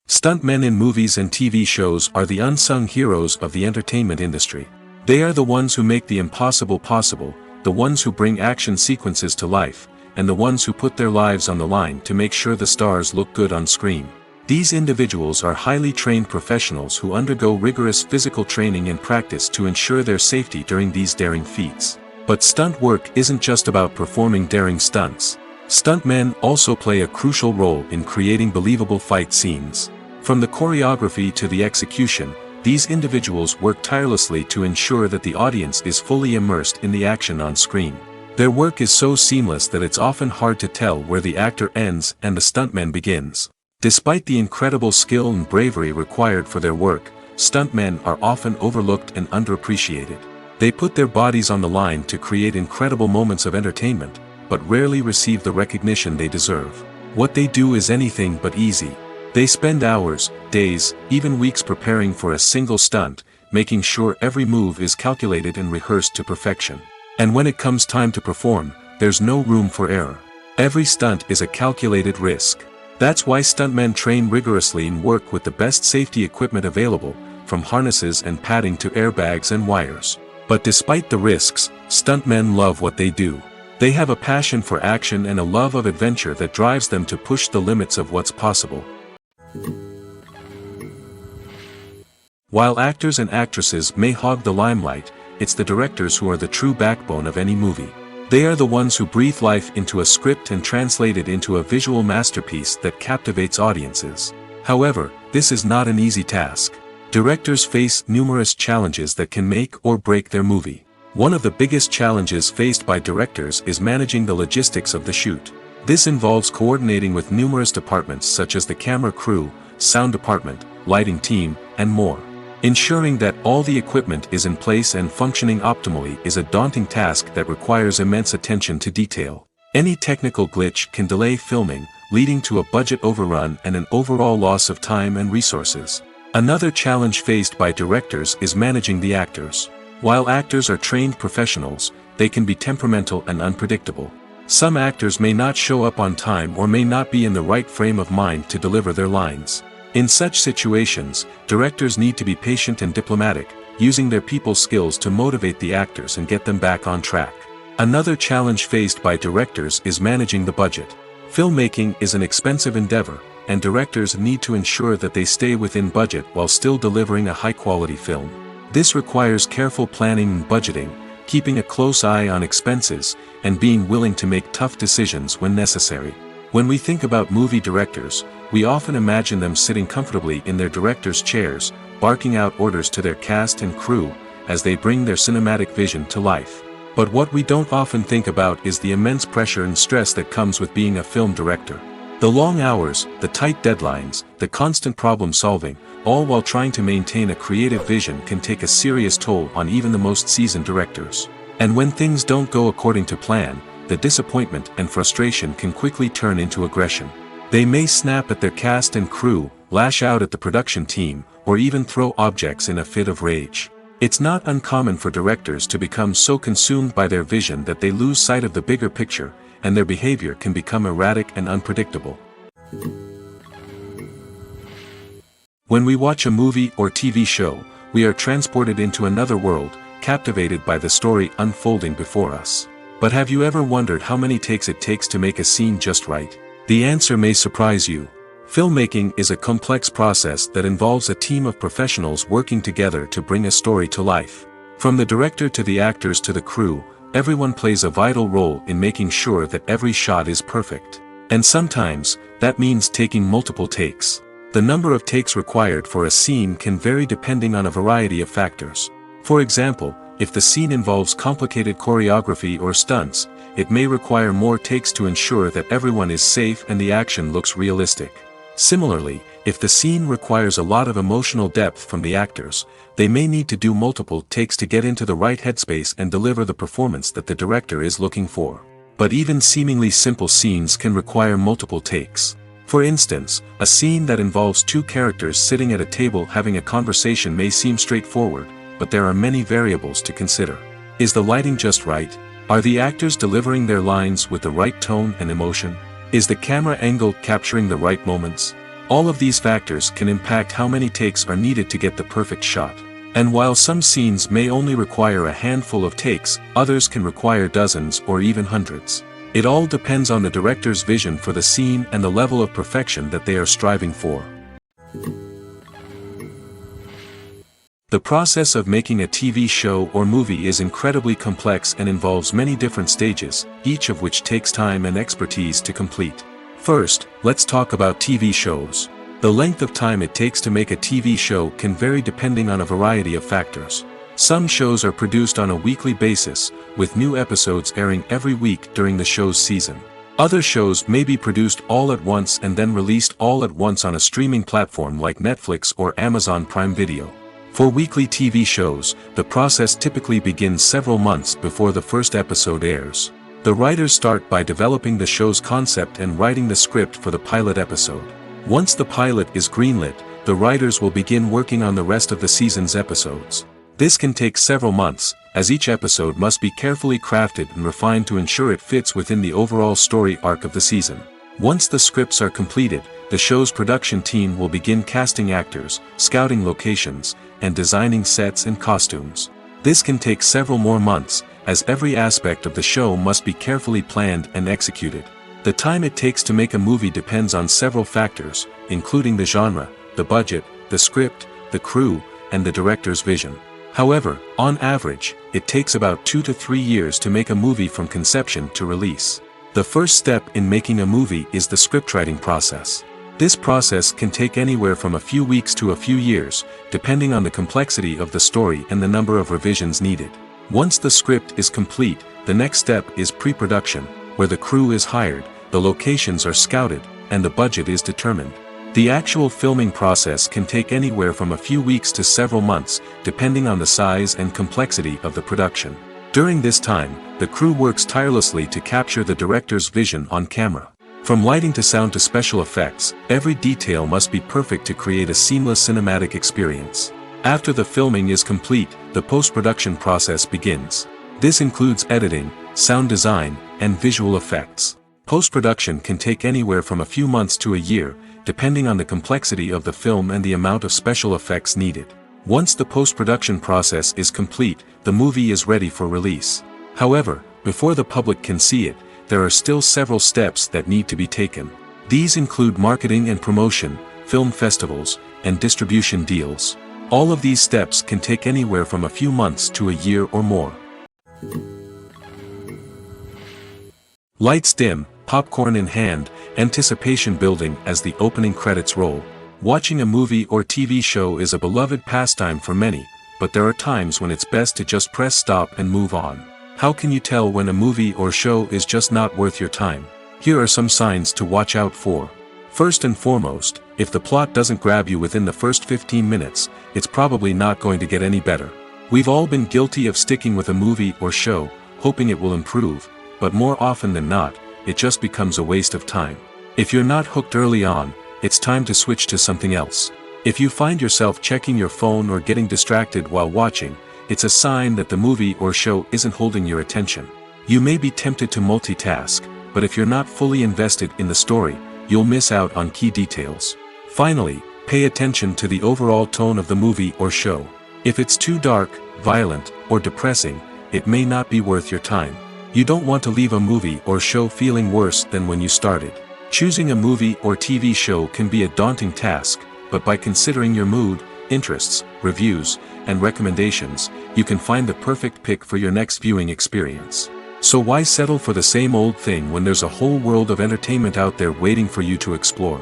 Stuntmen in movies and TV shows are the unsung heroes of the entertainment industry. They are the ones who make the impossible possible, the ones who bring action sequences to life, and the ones who put their lives on the line to make sure the stars look good on screen. These individuals are highly trained professionals who undergo rigorous physical training and practice to ensure their safety during these daring feats. But stunt work isn't just about performing daring stunts. Stuntmen also play a crucial role in creating believable fight scenes. From the choreography to the execution, these individuals work tirelessly to ensure that the audience is fully immersed in the action on screen. Their work is so seamless that it's often hard to tell where the actor ends and the stuntman begins. Despite the incredible skill and bravery required for their work, stuntmen are often overlooked and underappreciated. They put their bodies on the line to create incredible moments of entertainment, but rarely receive the recognition they deserve. What they do is anything but easy. They spend hours, days, even weeks preparing for a single stunt, making sure every move is calculated and rehearsed to perfection. And when it comes time to perform, there's no room for error. Every stunt is a calculated risk. That's why stuntmen train rigorously and work with the best safety equipment available, from harnesses and padding to airbags and wires. But despite the risks, stuntmen love what they do. They have a passion for action and a love of adventure that drives them to push the limits of what's possible. While actors and actresses may hog the limelight, it's the directors who are the true backbone of any movie. They are the ones who breathe life into a script and translate it into a visual masterpiece that captivates audiences. However, this is not an easy task. Directors face numerous challenges that can make or break their movie. One of the biggest challenges faced by directors is managing the logistics of the shoot. This involves coordinating with numerous departments such as the camera crew, sound department, lighting team, and more. Ensuring that all the equipment is in place and functioning optimally is a daunting task that requires immense attention to detail. Any technical glitch can delay filming, leading to a budget overrun and an overall loss of time and resources. Another challenge faced by directors is managing the actors. While actors are trained professionals, they can be temperamental and unpredictable. Some actors may not show up on time or may not be in the right frame of mind to deliver their lines. In such situations, directors need to be patient and diplomatic, using their people skills to motivate the actors and get them back on track. Another challenge faced by directors is managing the budget. Filmmaking is an expensive endeavor, and directors need to ensure that they stay within budget while still delivering a high-quality film. This requires careful planning and budgeting, keeping a close eye on expenses, and being willing to make tough decisions when necessary. When we think about movie directors, we often imagine them sitting comfortably in their director's chairs, barking out orders to their cast and crew, as they bring their cinematic vision to life. But what we don't often think about is the immense pressure and stress that comes with being a film director. The long hours, the tight deadlines, the constant problem solving, all while trying to maintain a creative vision can take a serious toll on even the most seasoned directors. And when things don't go according to plan, the disappointment and frustration can quickly turn into aggression. They may snap at their cast and crew, lash out at the production team, or even throw objects in a fit of rage. It's not uncommon for directors to become so consumed by their vision that they lose sight of the bigger picture, and their behavior can become erratic and unpredictable. When we watch a movie or TV show, we are transported into another world, captivated by the story unfolding before us. But have you ever wondered how many takes it takes to make a scene just right? The answer may surprise you. Filmmaking is a complex process that involves a team of professionals working together to bring a story to life. From the director to the actors to the crew, everyone plays a vital role in making sure that every shot is perfect. And sometimes, that means taking multiple takes. The number of takes required for a scene can vary depending on a variety of factors. For example, if the scene involves complicated choreography or stunts, it may require more takes to ensure that everyone is safe and the action looks realistic. Similarly, if the scene requires a lot of emotional depth from the actors, they may need to do multiple takes to get into the right headspace and deliver the performance that the director is looking for. But even seemingly simple scenes can require multiple takes. For instance, a scene that involves two characters sitting at a table having a conversation may seem straightforward, but there are many variables to consider. Is the lighting just right? Are the actors delivering their lines with the right tone and emotion? Is the camera angle capturing the right moments? All of these factors can impact how many takes are needed to get the perfect shot. And while some scenes may only require a handful of takes, others can require dozens or even hundreds. It all depends on the director's vision for the scene and the level of perfection that they are striving for. The process of making a TV show or movie is incredibly complex and involves many different stages, each of which takes time and expertise to complete. First, let's talk about TV shows. The length of time it takes to make a TV show can vary depending on a variety of factors. Some shows are produced on a weekly basis, with new episodes airing every week during the show's season. Other shows may be produced all at once and then released all at once on a streaming platform like Netflix or Amazon Prime Video. For weekly TV shows, the process typically begins several months before the first episode airs. The writers start by developing the show's concept and writing the script for the pilot episode. Once the pilot is greenlit, the writers will begin working on the rest of the season's episodes. This can take several months, as each episode must be carefully crafted and refined to ensure it fits within the overall story arc of the season. Once the scripts are completed, the show's production team will begin casting actors, scouting locations, and designing sets and costumes. This can take several more months, as every aspect of the show must be carefully planned and executed. The time it takes to make a movie depends on several factors, including the genre, the budget, the script, the crew, and the director's vision. However, on average, it takes about 2 to 3 years to make a movie from conception to release. The first step in making a movie is the scriptwriting process. This process can take anywhere from a few weeks to a few years, depending on the complexity of the story and the number of revisions needed. Once the script is complete, the next step is pre-production, where the crew is hired, the locations are scouted, and the budget is determined. The actual filming process can take anywhere from a few weeks to several months, depending on the size and complexity of the production. During this time, the crew works tirelessly to capture the director's vision on camera. From lighting to sound to special effects, every detail must be perfect to create a seamless cinematic experience. After the filming is complete, the post-production process begins. This includes editing, sound design, and visual effects. Post-production can take anywhere from a few months to a year, depending on the complexity of the film and the amount of special effects needed. Once the post-production process is complete, the movie is ready for release. However, before the public can see it, there are still several steps that need to be taken. These include marketing and promotion, film festivals, and distribution deals. All of these steps can take anywhere from a few months to a year or more. Lights dim, popcorn in hand, anticipation building as the opening credits roll. Watching a movie or TV show is a beloved pastime for many, but there are times when it's best to just press stop and move on. How can you tell when a movie or show is just not worth your time? Here are some signs to watch out for. First and foremost, if the plot doesn't grab you within the first 15 minutes, it's probably not going to get any better. We've all been guilty of sticking with a movie or show, hoping it will improve, but more often than not, it just becomes a waste of time. If you're not hooked early on, it's time to switch to something else. If you find yourself checking your phone or getting distracted while watching, it's a sign that the movie or show isn't holding your attention. You may be tempted to multitask, but if you're not fully invested in the story, you'll miss out on key details. Finally, pay attention to the overall tone of the movie or show. If it's too dark, violent, or depressing, it may not be worth your time. You don't want to leave a movie or show feeling worse than when you started. Choosing a movie or TV show can be a daunting task, but by considering your mood, interests, reviews, and recommendations, you can find the perfect pick for your next viewing experience. So why settle for the same old thing when there's a whole world of entertainment out there waiting for you to explore?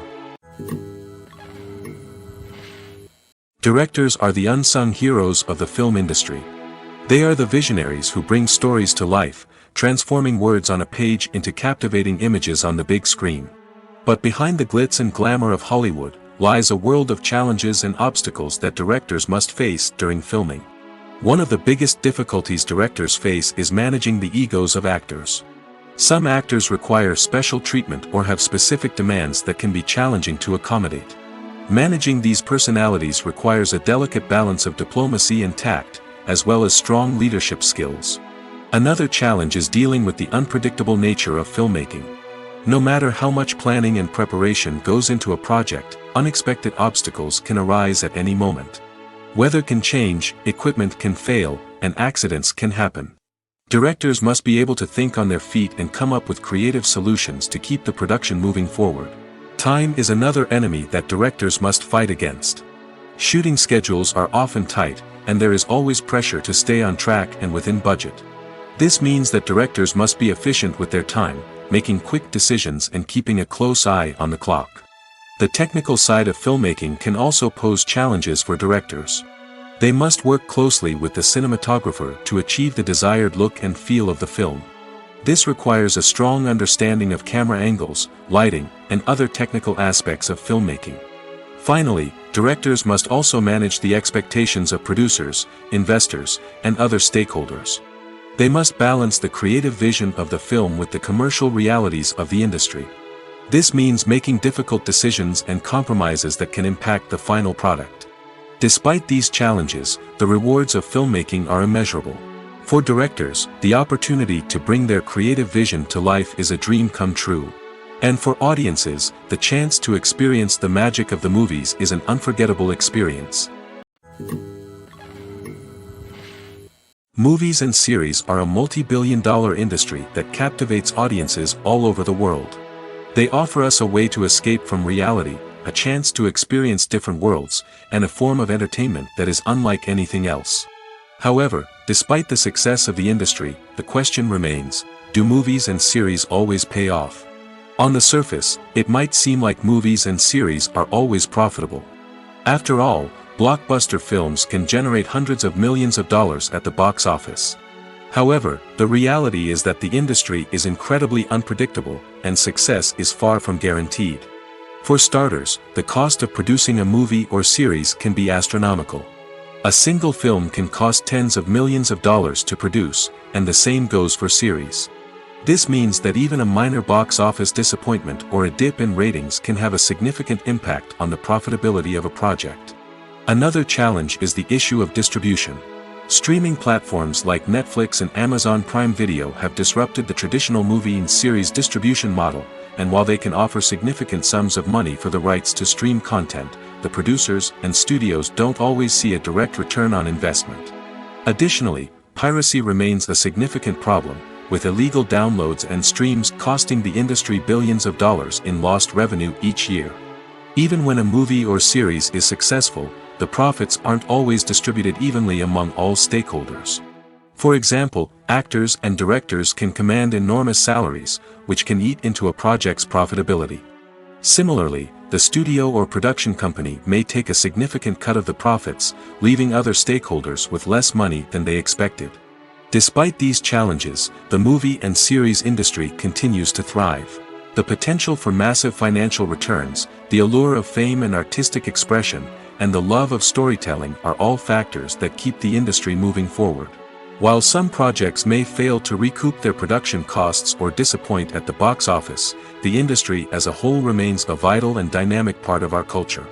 Directors are the unsung heroes of the film industry. They are the visionaries who bring stories to life, transforming words on a page into captivating images on the big screen. But behind the glitz and glamour of Hollywood lies a world of challenges and obstacles that directors must face during filming. One of the biggest difficulties directors face is managing the egos of actors. Some actors require special treatment or have specific demands that can be challenging to accommodate. Managing these personalities requires a delicate balance of diplomacy and tact, as well as strong leadership skills. Another challenge is dealing with the unpredictable nature of filmmaking. No matter how much planning and preparation goes into a project, unexpected obstacles can arise at any moment. Weather can change, equipment can fail, and accidents can happen. Directors must be able to think on their feet and come up with creative solutions to keep the production moving forward. Time is another enemy that directors must fight against. Shooting schedules are often tight, and there is always pressure to stay on track and within budget. This means that directors must be efficient with their time, making quick decisions and keeping a close eye on the clock. The technical side of filmmaking can also pose challenges for directors. They must work closely with the cinematographer to achieve the desired look and feel of the film. This requires a strong understanding of camera angles, lighting, and other technical aspects of filmmaking. Finally, directors must also manage the expectations of producers, investors, and other stakeholders. They must balance the creative vision of the film with the commercial realities of the industry. This means making difficult decisions and compromises that can impact the final product. Despite these challenges, the rewards of filmmaking are immeasurable. For directors, the opportunity to bring their creative vision to life is a dream come true. And for audiences, the chance to experience the magic of the movies is an unforgettable experience. Movies and series are a multi-billion-dollar industry that captivates audiences all over the world. They offer us a way to escape from reality, a chance to experience different worlds, and a form of entertainment that is unlike anything else. However, despite the success of the industry, the question remains, do movies and series always pay off? On the surface, it might seem like movies and series are always profitable. After all, blockbuster films can generate hundreds of millions of dollars at the box office. However, the reality is that the industry is incredibly unpredictable, and success is far from guaranteed. For starters, the cost of producing a movie or series can be astronomical. A single film can cost tens of millions of dollars to produce, and the same goes for series. This means that even a minor box office disappointment or a dip in ratings can have a significant impact on the profitability of a project. Another challenge is the issue of distribution. Streaming platforms like Netflix and Amazon Prime Video have disrupted the traditional movie and series distribution model, and while they can offer significant sums of money for the rights to stream content, the producers and studios don't always see a direct return on investment. Additionally, piracy remains a significant problem, with illegal downloads and streams costing the industry billions of dollars in lost revenue each year. Even when a movie or series is successful, the profits aren't always distributed evenly among all stakeholders. For example, actors and directors can command enormous salaries, which can eat into a project's profitability. Similarly, the studio or production company may take a significant cut of the profits, leaving other stakeholders with less money than they expected. Despite these challenges, the movie and series industry continues to thrive. The potential for massive financial returns, the allure of fame and artistic expression, and the love of storytelling are all factors that keep the industry moving forward. While some projects may fail to recoup their production costs or disappoint at the box office, the industry as a whole remains a vital and dynamic part of our culture.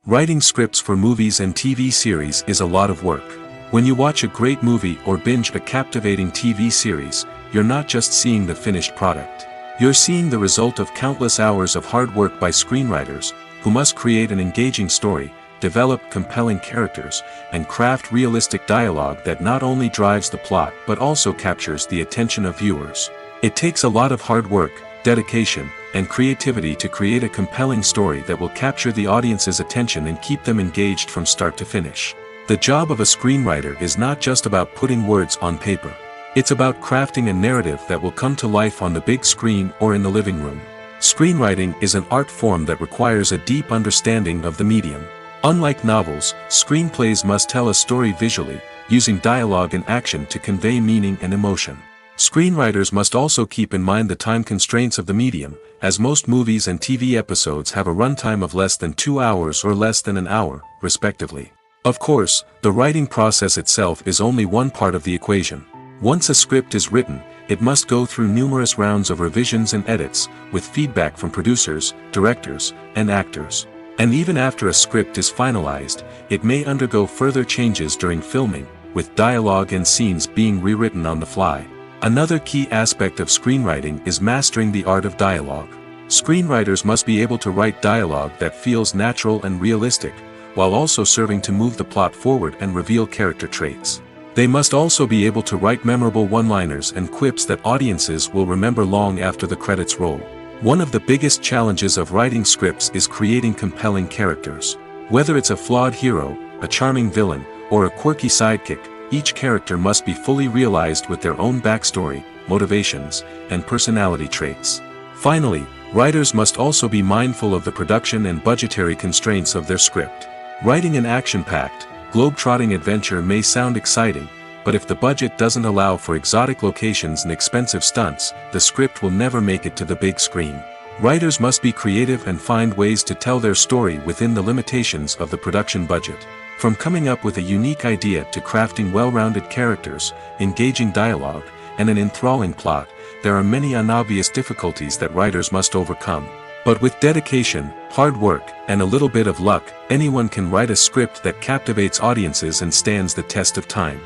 Writing scripts for movies and TV series is a lot of work. When you watch a great movie or binge a captivating TV series, you're not just seeing the finished product. You're seeing the result of countless hours of hard work by screenwriters, who must create an engaging story, develop compelling characters, and craft realistic dialogue that not only drives the plot but also captures the attention of viewers. It takes a lot of hard work, dedication, and creativity to create a compelling story that will capture the audience's attention and keep them engaged from start to finish. The job of a screenwriter is not just about putting words on paper. It's about crafting a narrative that will come to life on the big screen or in the living room. Screenwriting is an art form that requires a deep understanding of the medium. Unlike novels, screenplays must tell a story visually, using dialogue and action to convey meaning and emotion. Screenwriters must also keep in mind the time constraints of the medium, as most movies and TV episodes have a runtime of less than 2 hours or less than an hour, respectively. Of course, the writing process itself is only one part of the equation. Once a script is written, it must go through numerous rounds of revisions and edits, with feedback from producers, directors, and actors. And even after a script is finalized, it may undergo further changes during filming, with dialogue and scenes being rewritten on the fly. Another key aspect of screenwriting is mastering the art of dialogue. Screenwriters must be able to write dialogue that feels natural and realistic, while also serving to move the plot forward and reveal character traits. They must also be able to write memorable one-liners and quips that audiences will remember long after the credits roll. One of the biggest challenges of writing scripts is creating compelling characters. Whether it's a flawed hero, a charming villain, or a quirky sidekick, each character must be fully realized with their own backstory, motivations, and personality traits. Finally, writers must also be mindful of the production and budgetary constraints of their script. Writing an action-packed, globe-trotting adventure may sound exciting, but if the budget doesn't allow for exotic locations and expensive stunts, the script will never make it to the big screen. Writers must be creative and find ways to tell their story within the limitations of the production budget. From coming up with a unique idea to crafting well-rounded characters, engaging dialogue, and an enthralling plot, there are many unobvious difficulties that writers must overcome. But with dedication, hard work, and a little bit of luck, anyone can write a script that captivates audiences and stands the test of time.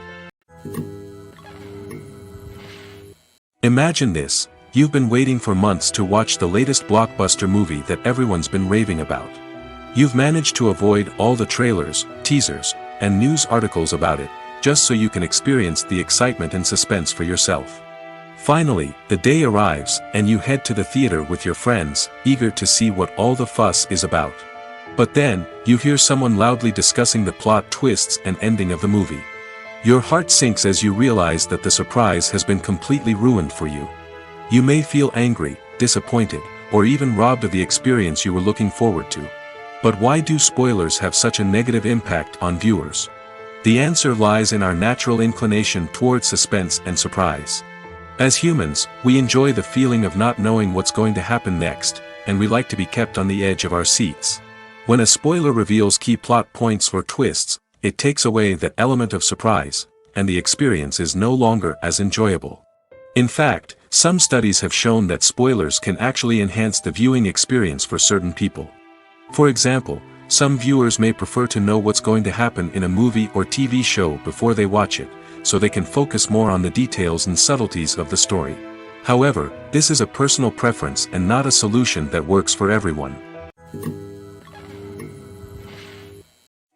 Imagine this: you've been waiting for months to watch the latest blockbuster movie that everyone's been raving about. You've managed to avoid all the trailers, teasers, and news articles about it, just so you can experience the excitement and suspense for yourself. Finally, the day arrives, and you head to the theater with your friends, eager to see what all the fuss is about. But then, you hear someone loudly discussing the plot twists and ending of the movie. Your heart sinks as you realize that the surprise has been completely ruined for you. You may feel angry, disappointed, or even robbed of the experience you were looking forward to. But why do spoilers have such a negative impact on viewers? The answer lies in our natural inclination towards suspense and surprise. As humans, we enjoy the feeling of not knowing what's going to happen next, and we like to be kept on the edge of our seats. When a spoiler reveals key plot points or twists, it takes away that element of surprise, and the experience is no longer as enjoyable. In fact, some studies have shown that spoilers can actually enhance the viewing experience for certain people. For example, some viewers may prefer to know what's going to happen in a movie or TV show before they watch it, so they can focus more on the details and subtleties of the story. However, this is a personal preference and not a solution that works for everyone.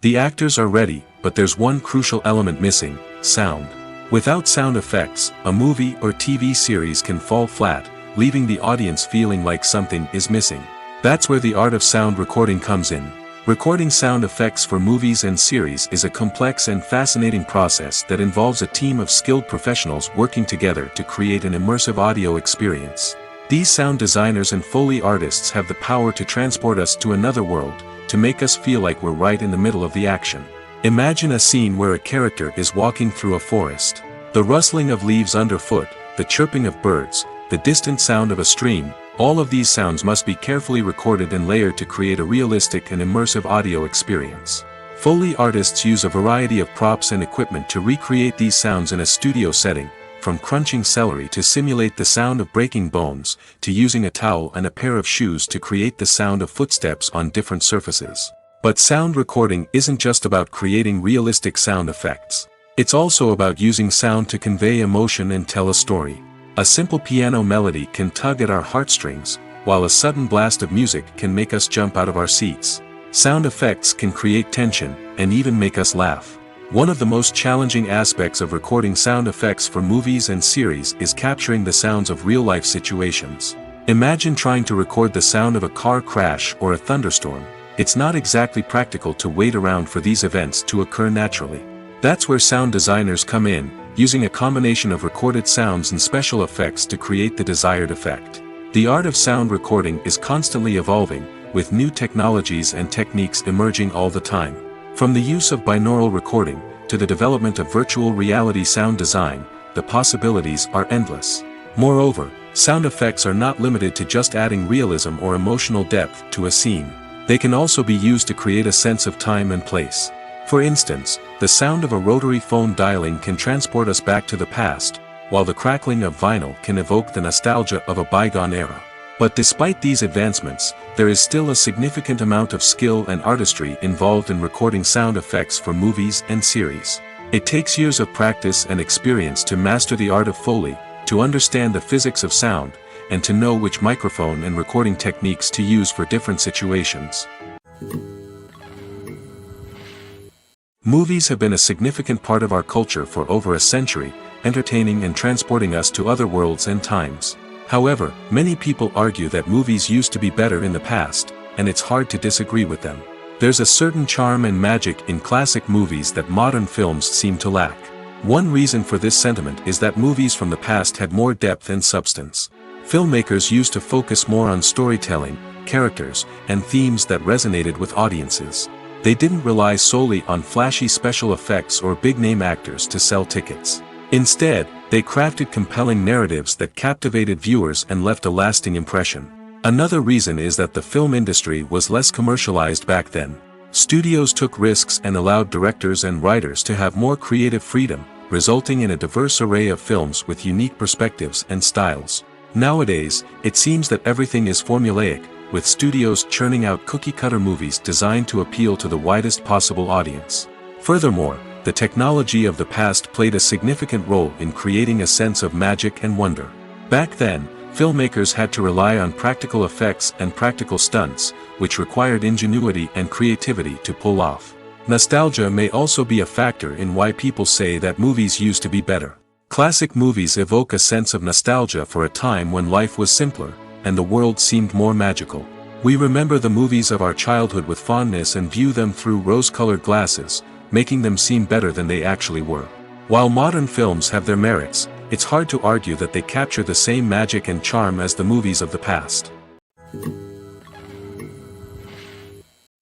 The actors are ready, but there's one crucial element missing: sound. Without sound effects, a movie or TV series can fall flat, leaving the audience feeling like something is missing. That's where the art of sound recording comes in. Recording sound effects for movies and series is a complex and fascinating process that involves a team of skilled professionals working together to create an immersive audio experience. These sound designers and Foley artists have the power to transport us to another world, to make us feel like we're right in the middle of the action. Imagine a scene where a character is walking through a forest. The rustling of leaves underfoot, the chirping of birds, the distant sound of a stream, all of these sounds must be carefully recorded and layered to create a realistic and immersive audio experience. Foley artists use a variety of props and equipment to recreate these sounds in a studio setting, from crunching celery to simulate the sound of breaking bones, to using a towel and a pair of shoes to create the sound of footsteps on different surfaces. But sound recording isn't just about creating realistic sound effects. It's also about using sound to convey emotion and tell a story. A simple piano melody can tug at our heartstrings, while a sudden blast of music can make us jump out of our seats. Sound effects can create tension, and even make us laugh. One of the most challenging aspects of recording sound effects for movies and series is capturing the sounds of real-life situations. Imagine trying to record the sound of a car crash or a thunderstorm. It's not exactly practical to wait around for these events to occur naturally. That's where sound designers come in, using a combination of recorded sounds and special effects to create the desired effect. The art of sound recording is constantly evolving, with new technologies and techniques emerging all the time. From the use of binaural recording, to the development of virtual reality sound design, the possibilities are endless. Moreover, sound effects are not limited to just adding realism or emotional depth to a scene. They can also be used to create a sense of time and place. For instance, the sound of a rotary phone dialing can transport us back to the past, while the crackling of vinyl can evoke the nostalgia of a bygone era. But despite these advancements, there is still a significant amount of skill and artistry involved in recording sound effects for movies and series. It takes years of practice and experience to master the art of Foley, to understand the physics of sound, and to know which microphone and recording techniques to use for different situations. Movies have been a significant part of our culture for over a century, entertaining and transporting us to other worlds and times. However, many people argue that movies used to be better in the past, and it's hard to disagree with them. There's a certain charm and magic in classic movies that modern films seem to lack. One reason for this sentiment is that movies from the past had more depth and substance. Filmmakers used to focus more on storytelling, characters, and themes that resonated with audiences. They didn't rely solely on flashy special effects or big-name actors to sell tickets. Instead, they crafted compelling narratives that captivated viewers and left a lasting impression. Another reason is that the film industry was less commercialized back then. Studios took risks and allowed directors and writers to have more creative freedom, resulting in a diverse array of films with unique perspectives and styles. Nowadays, it seems that everything is formulaic, with studios churning out cookie-cutter movies designed to appeal to the widest possible audience. Furthermore, the technology of the past played a significant role in creating a sense of magic and wonder. Back then, filmmakers had to rely on practical effects and practical stunts, which required ingenuity and creativity to pull off. Nostalgia may also be a factor in why people say that movies used to be better. Classic movies evoke a sense of nostalgia for a time when life was simpler, and the world seemed more magical. We remember the movies of our childhood with fondness and view them through rose-colored glasses, making them seem better than they actually were. While modern films have their merits, it's hard to argue that they capture the same magic and charm as the movies of the past.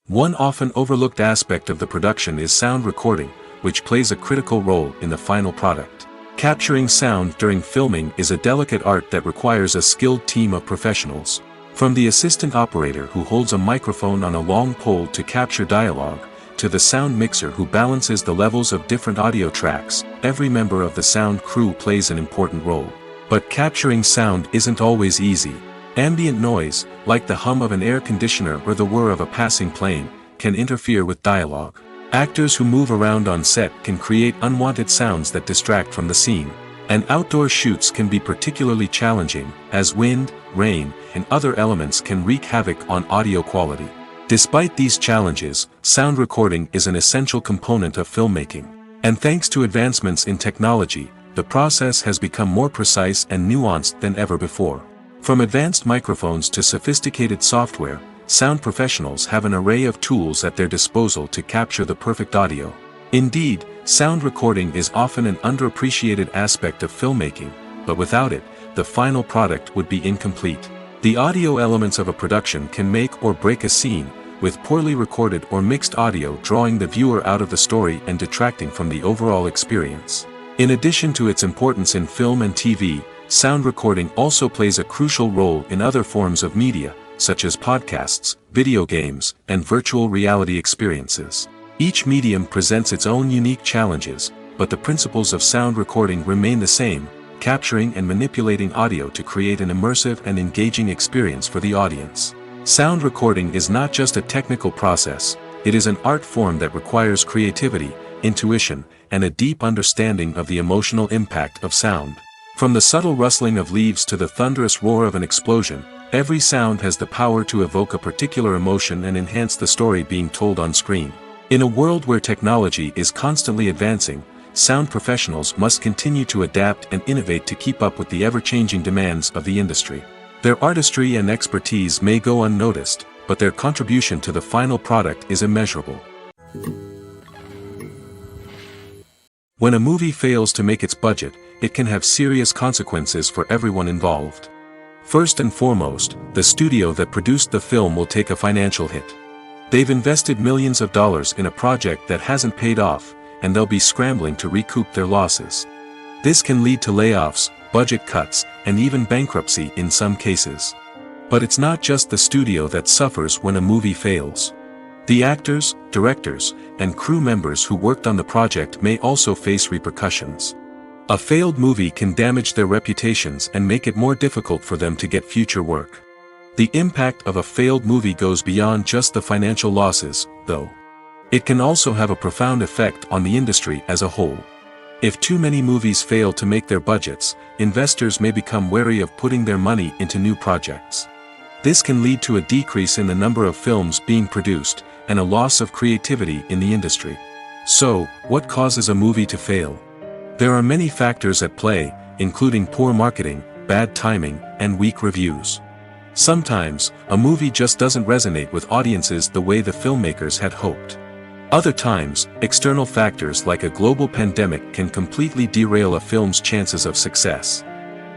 One often overlooked aspect of the production is sound recording, which plays a critical role in the final product. Capturing sound during filming is a delicate art that requires a skilled team of professionals. From the assistant operator who holds a microphone on a long pole to capture dialogue, to the sound mixer who balances the levels of different audio tracks, every member of the sound crew plays an important role. But capturing sound isn't always easy. Ambient noise, like the hum of an air conditioner or the whir of a passing plane, can interfere with dialogue. Actors who move around on set can create unwanted sounds that distract from the scene. And outdoor shoots can be particularly challenging, as wind, rain, and other elements can wreak havoc on audio quality. Despite these challenges, sound recording is an essential component of filmmaking. And thanks to advancements in technology, the process has become more precise and nuanced than ever before. From advanced microphones to sophisticated software, sound professionals have an array of tools at their disposal to capture the perfect audio. Indeed, sound recording is often an underappreciated aspect of filmmaking, but without it, the final product would be incomplete. The audio elements of a production can make or break a scene, with poorly recorded or mixed audio drawing the viewer out of the story and detracting from the overall experience. In addition to its importance in film and TV, sound recording also plays a crucial role in other forms of media, such as podcasts, video games, and virtual reality experiences. Each medium presents its own unique challenges, but the principles of sound recording remain the same, capturing and manipulating audio to create an immersive and engaging experience for the audience. Sound recording is not just a technical process, it is an art form that requires creativity, intuition, and a deep understanding of the emotional impact of sound. From the subtle rustling of leaves to the thunderous roar of an explosion, every sound has the power to evoke a particular emotion and enhance the story being told on screen. In a world where technology is constantly advancing, sound professionals must continue to adapt and innovate to keep up with the ever-changing demands of the industry. Their artistry and expertise may go unnoticed, but their contribution to the final product is immeasurable. When a movie fails to make its budget, it can have serious consequences for everyone involved. First and foremost, the studio that produced the film will take a financial hit. They've invested millions of dollars in a project that hasn't paid off, and they'll be scrambling to recoup their losses. This can lead to layoffs, budget cuts, and even bankruptcy in some cases. But it's not just the studio that suffers when a movie fails. The actors, directors, and crew members who worked on the project may also face repercussions. A failed movie can damage their reputations and make it more difficult for them to get future work. The impact of a failed movie goes beyond just the financial losses, though. It can also have a profound effect on the industry as a whole. If too many movies fail to make their budgets, investors may become wary of putting their money into new projects. This can lead to a decrease in the number of films being produced, and a loss of creativity in the industry. So, what causes a movie to fail? There are many factors at play, including poor marketing, bad timing, and weak reviews. Sometimes, a movie just doesn't resonate with audiences the way the filmmakers had hoped. Other times, external factors like a global pandemic can completely derail a film's chances of success.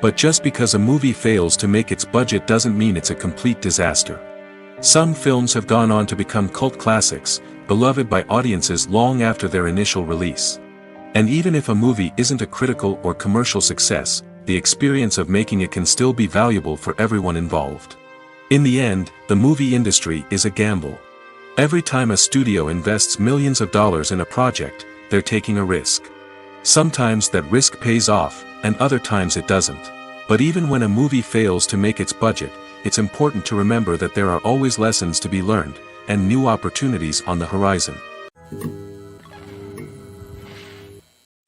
But just because a movie fails to make its budget doesn't mean it's a complete disaster. Some films have gone on to become cult classics, beloved by audiences long after their initial release. And even if a movie isn't a critical or commercial success, the experience of making it can still be valuable for everyone involved. In the end, the movie industry is a gamble. Every time a studio invests millions of dollars in a project, they're taking a risk. Sometimes that risk pays off, and other times it doesn't. But even when a movie fails to make its budget, it's important to remember that there are always lessons to be learned, and new opportunities on the horizon.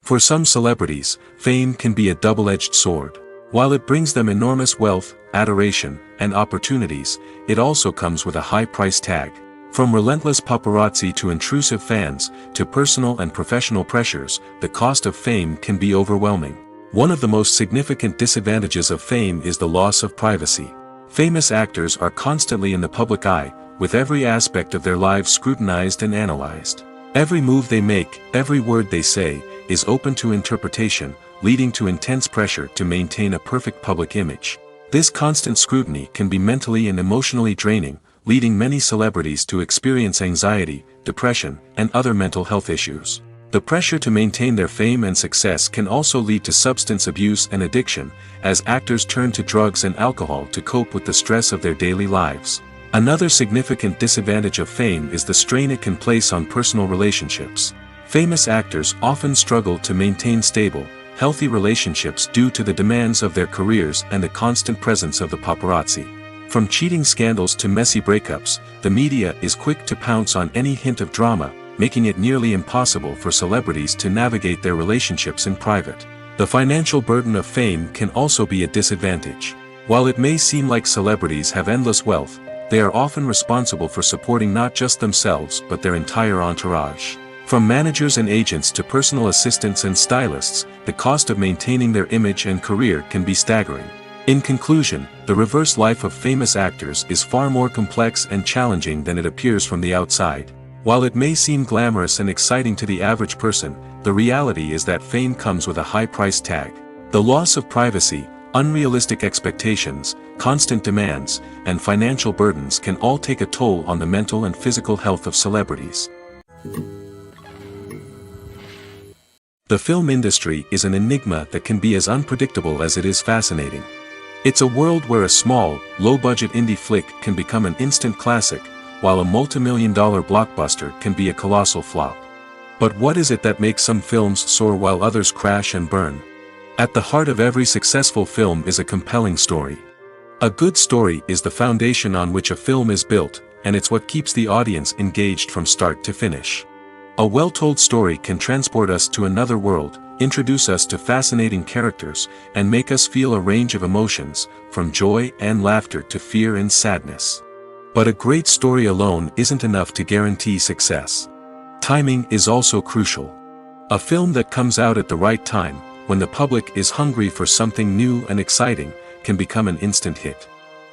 For some celebrities, fame can be a double-edged sword. While it brings them enormous wealth, adoration, and opportunities, it also comes with a high price tag. From relentless paparazzi to intrusive fans, to personal and professional pressures, the cost of fame can be overwhelming. One of the most significant disadvantages of fame is the loss of privacy. Famous actors are constantly in the public eye, with every aspect of their lives scrutinized and analyzed. Every move they make, every word they say, is open to interpretation, leading to intense pressure to maintain a perfect public image. This constant scrutiny can be mentally and emotionally draining, leading many celebrities to experience anxiety, depression, and other mental health issues. The pressure to maintain their fame and success can also lead to substance abuse and addiction, as actors turn to drugs and alcohol to cope with the stress of their daily lives. Another significant disadvantage of fame is the strain it can place on personal relationships. Famous actors often struggle to maintain stable, healthy relationships due to the demands of their careers and the constant presence of the paparazzi. From cheating scandals to messy breakups, the media is quick to pounce on any hint of drama, making it nearly impossible for celebrities to navigate their relationships in private. The financial burden of fame can also be a disadvantage. While it may seem like celebrities have endless wealth, they are often responsible for supporting not just themselves but their entire entourage. From managers and agents to personal assistants and stylists, the cost of maintaining their image and career can be staggering. In conclusion, the reverse life of famous actors is far more complex and challenging than it appears from the outside. While it may seem glamorous and exciting to the average person, the reality is that fame comes with a high price tag. The loss of privacy, unrealistic expectations, constant demands, and financial burdens can all take a toll on the mental and physical health of celebrities. The film industry is an enigma that can be as unpredictable as it is fascinating. It's a world where a small, low-budget indie flick can become an instant classic, while a multi-million-dollar blockbuster can be a colossal flop. But what is it that makes some films soar while others crash and burn? At the heart of every successful film is a compelling story. A good story is the foundation on which a film is built, and it's what keeps the audience engaged from start to finish. A well-told story can transport us to another world, introduce us to fascinating characters, and make us feel a range of emotions, from joy and laughter to fear and sadness. But a great story alone isn't enough to guarantee success. Timing is also crucial. A film that comes out at the right time, when the public is hungry for something new and exciting, can become an instant hit.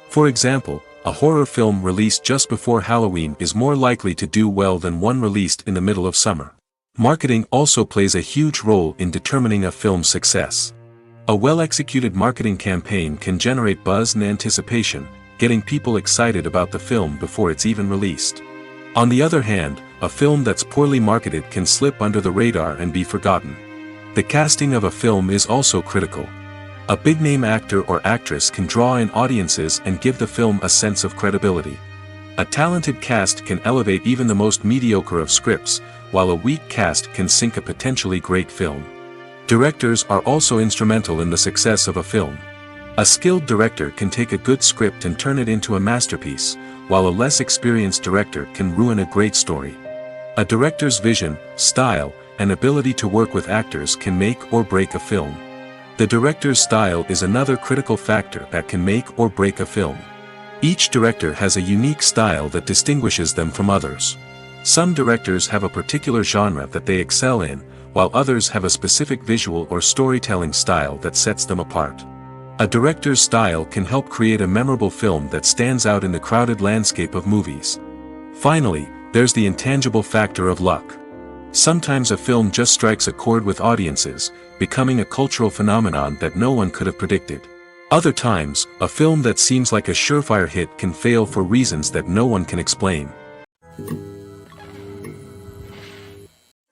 For example, a horror film released just before Halloween is more likely to do well than one released in the middle of summer. Marketing also plays a huge role in determining a film's success. A well-executed marketing campaign can generate buzz and anticipation, getting people excited about the film before it's even released. On the other hand, a film that's poorly marketed can slip under the radar and be forgotten. The casting of a film is also critical. A big-name actor or actress can draw in audiences and give the film a sense of credibility. A talented cast can elevate even the most mediocre of scripts, while a weak cast can sink a potentially great film. Directors are also instrumental in the success of a film. A skilled director can take a good script and turn it into a masterpiece, while a less experienced director can ruin a great story. A director's vision, style, and ability to work with actors can make or break a film. The director's style is another critical factor that can make or break a film. Each director has a unique style that distinguishes them from others. Some directors have a particular genre that they excel in, while others have a specific visual or storytelling style that sets them apart. A director's style can help create a memorable film that stands out in the crowded landscape of movies. Finally, there's the intangible factor of luck. Sometimes a film just strikes a chord with audiences, becoming a cultural phenomenon that no one could have predicted. Other times, a film that seems like a surefire hit can fail for reasons that no one can explain.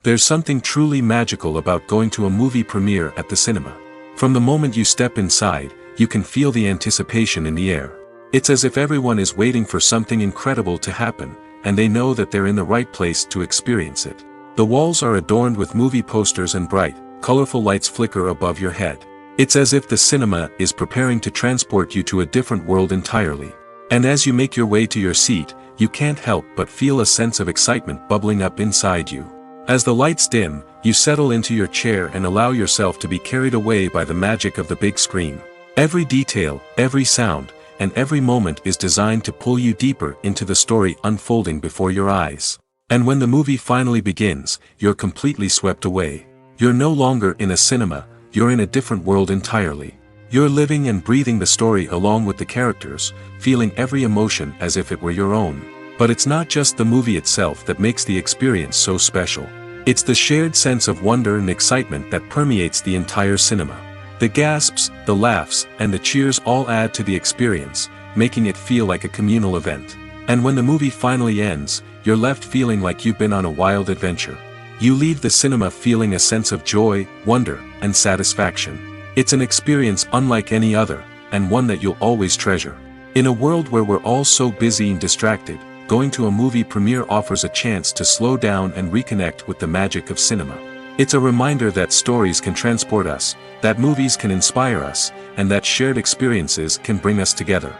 There's something truly magical about going to a movie premiere at the cinema. From the moment you step inside, you can feel the anticipation in the air. It's as if everyone is waiting for something incredible to happen, and they know that they're in the right place to experience it. The walls are adorned with movie posters and bright, colorful lights flicker above your head. It's as if the cinema is preparing to transport you to a different world entirely. And as you make your way to your seat, you can't help but feel a sense of excitement bubbling up inside you. As the lights dim, you settle into your chair and allow yourself to be carried away by the magic of the big screen. Every detail, every sound, and every moment is designed to pull you deeper into the story unfolding before your eyes. And when the movie finally begins, you're completely swept away. You're no longer in a cinema, you're in a different world entirely. You're living and breathing the story along with the characters, feeling every emotion as if it were your own. But it's not just the movie itself that makes the experience so special. It's the shared sense of wonder and excitement that permeates the entire cinema. The gasps, the laughs, and the cheers all add to the experience, making it feel like a communal event. And when the movie finally ends, you're left feeling like you've been on a wild adventure. You leave the cinema feeling a sense of joy, wonder, and satisfaction. It's an experience unlike any other, and one that you'll always treasure. In a world where we're all so busy and distracted, going to a movie premiere offers a chance to slow down and reconnect with the magic of cinema. It's a reminder that stories can transport us, that movies can inspire us, and that shared experiences can bring us together.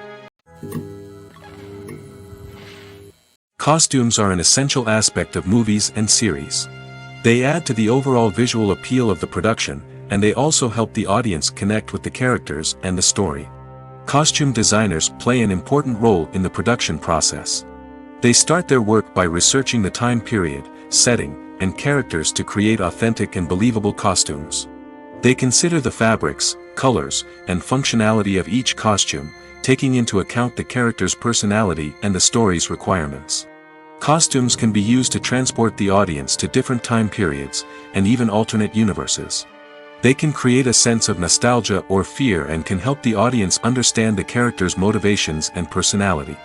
Costumes are an essential aspect of movies and series. They add to the overall visual appeal of the production, and they also help the audience connect with the characters and the story. Costume designers play an important role in the production process. They start their work by researching the time period, setting, and characters to create authentic and believable costumes. They consider the fabrics, colors, and functionality of each costume, taking into account the character's personality and the story's requirements. Costumes can be used to transport the audience to different time periods, and even alternate universes. They can create a sense of nostalgia or fear and can help the audience understand the character's motivations and personality.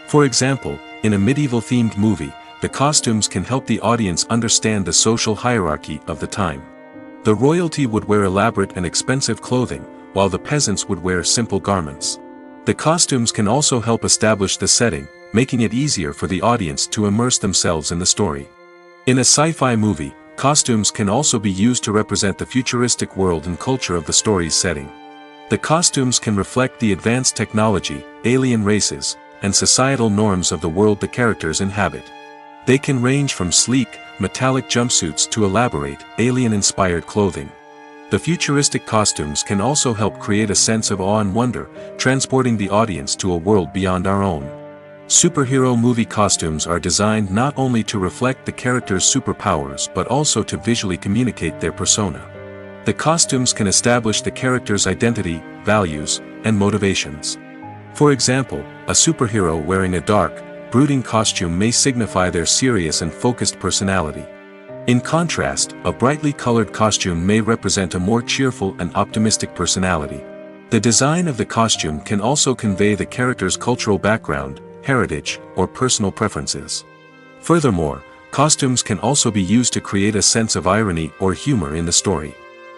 For example, in a medieval-themed movie, the costumes can help the audience understand the social hierarchy of the time. The royalty would wear elaborate and expensive clothing, while the peasants would wear simple garments. The costumes can also help establish the setting, making it easier for the audience to immerse themselves in the story. In a sci-fi movie, costumes can also be used to represent the futuristic world and culture of the story's setting. The costumes can reflect the advanced technology, alien races, and societal norms of the world the characters inhabit. They can range from sleek, metallic jumpsuits to elaborate, alien-inspired clothing. The futuristic costumes can also help create a sense of awe and wonder, transporting the audience to a world beyond our own. Superhero movie costumes are designed not only to reflect the character's superpowers but also to visually communicate their persona. The costumes can establish the character's identity, values, and motivations. For example, a superhero wearing a dark, brooding costume may signify their serious and focused personality. In contrast, a brightly colored costume may represent a more cheerful and optimistic personality. The design of the costume can also convey the character's cultural background, heritage, or personal preferences. Furthermore, costumes can also be used to create a sense of irony or humor in the story.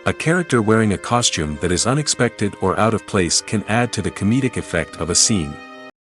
A character wearing a costume that is unexpected or out of place can add to the comedic effect of a scene.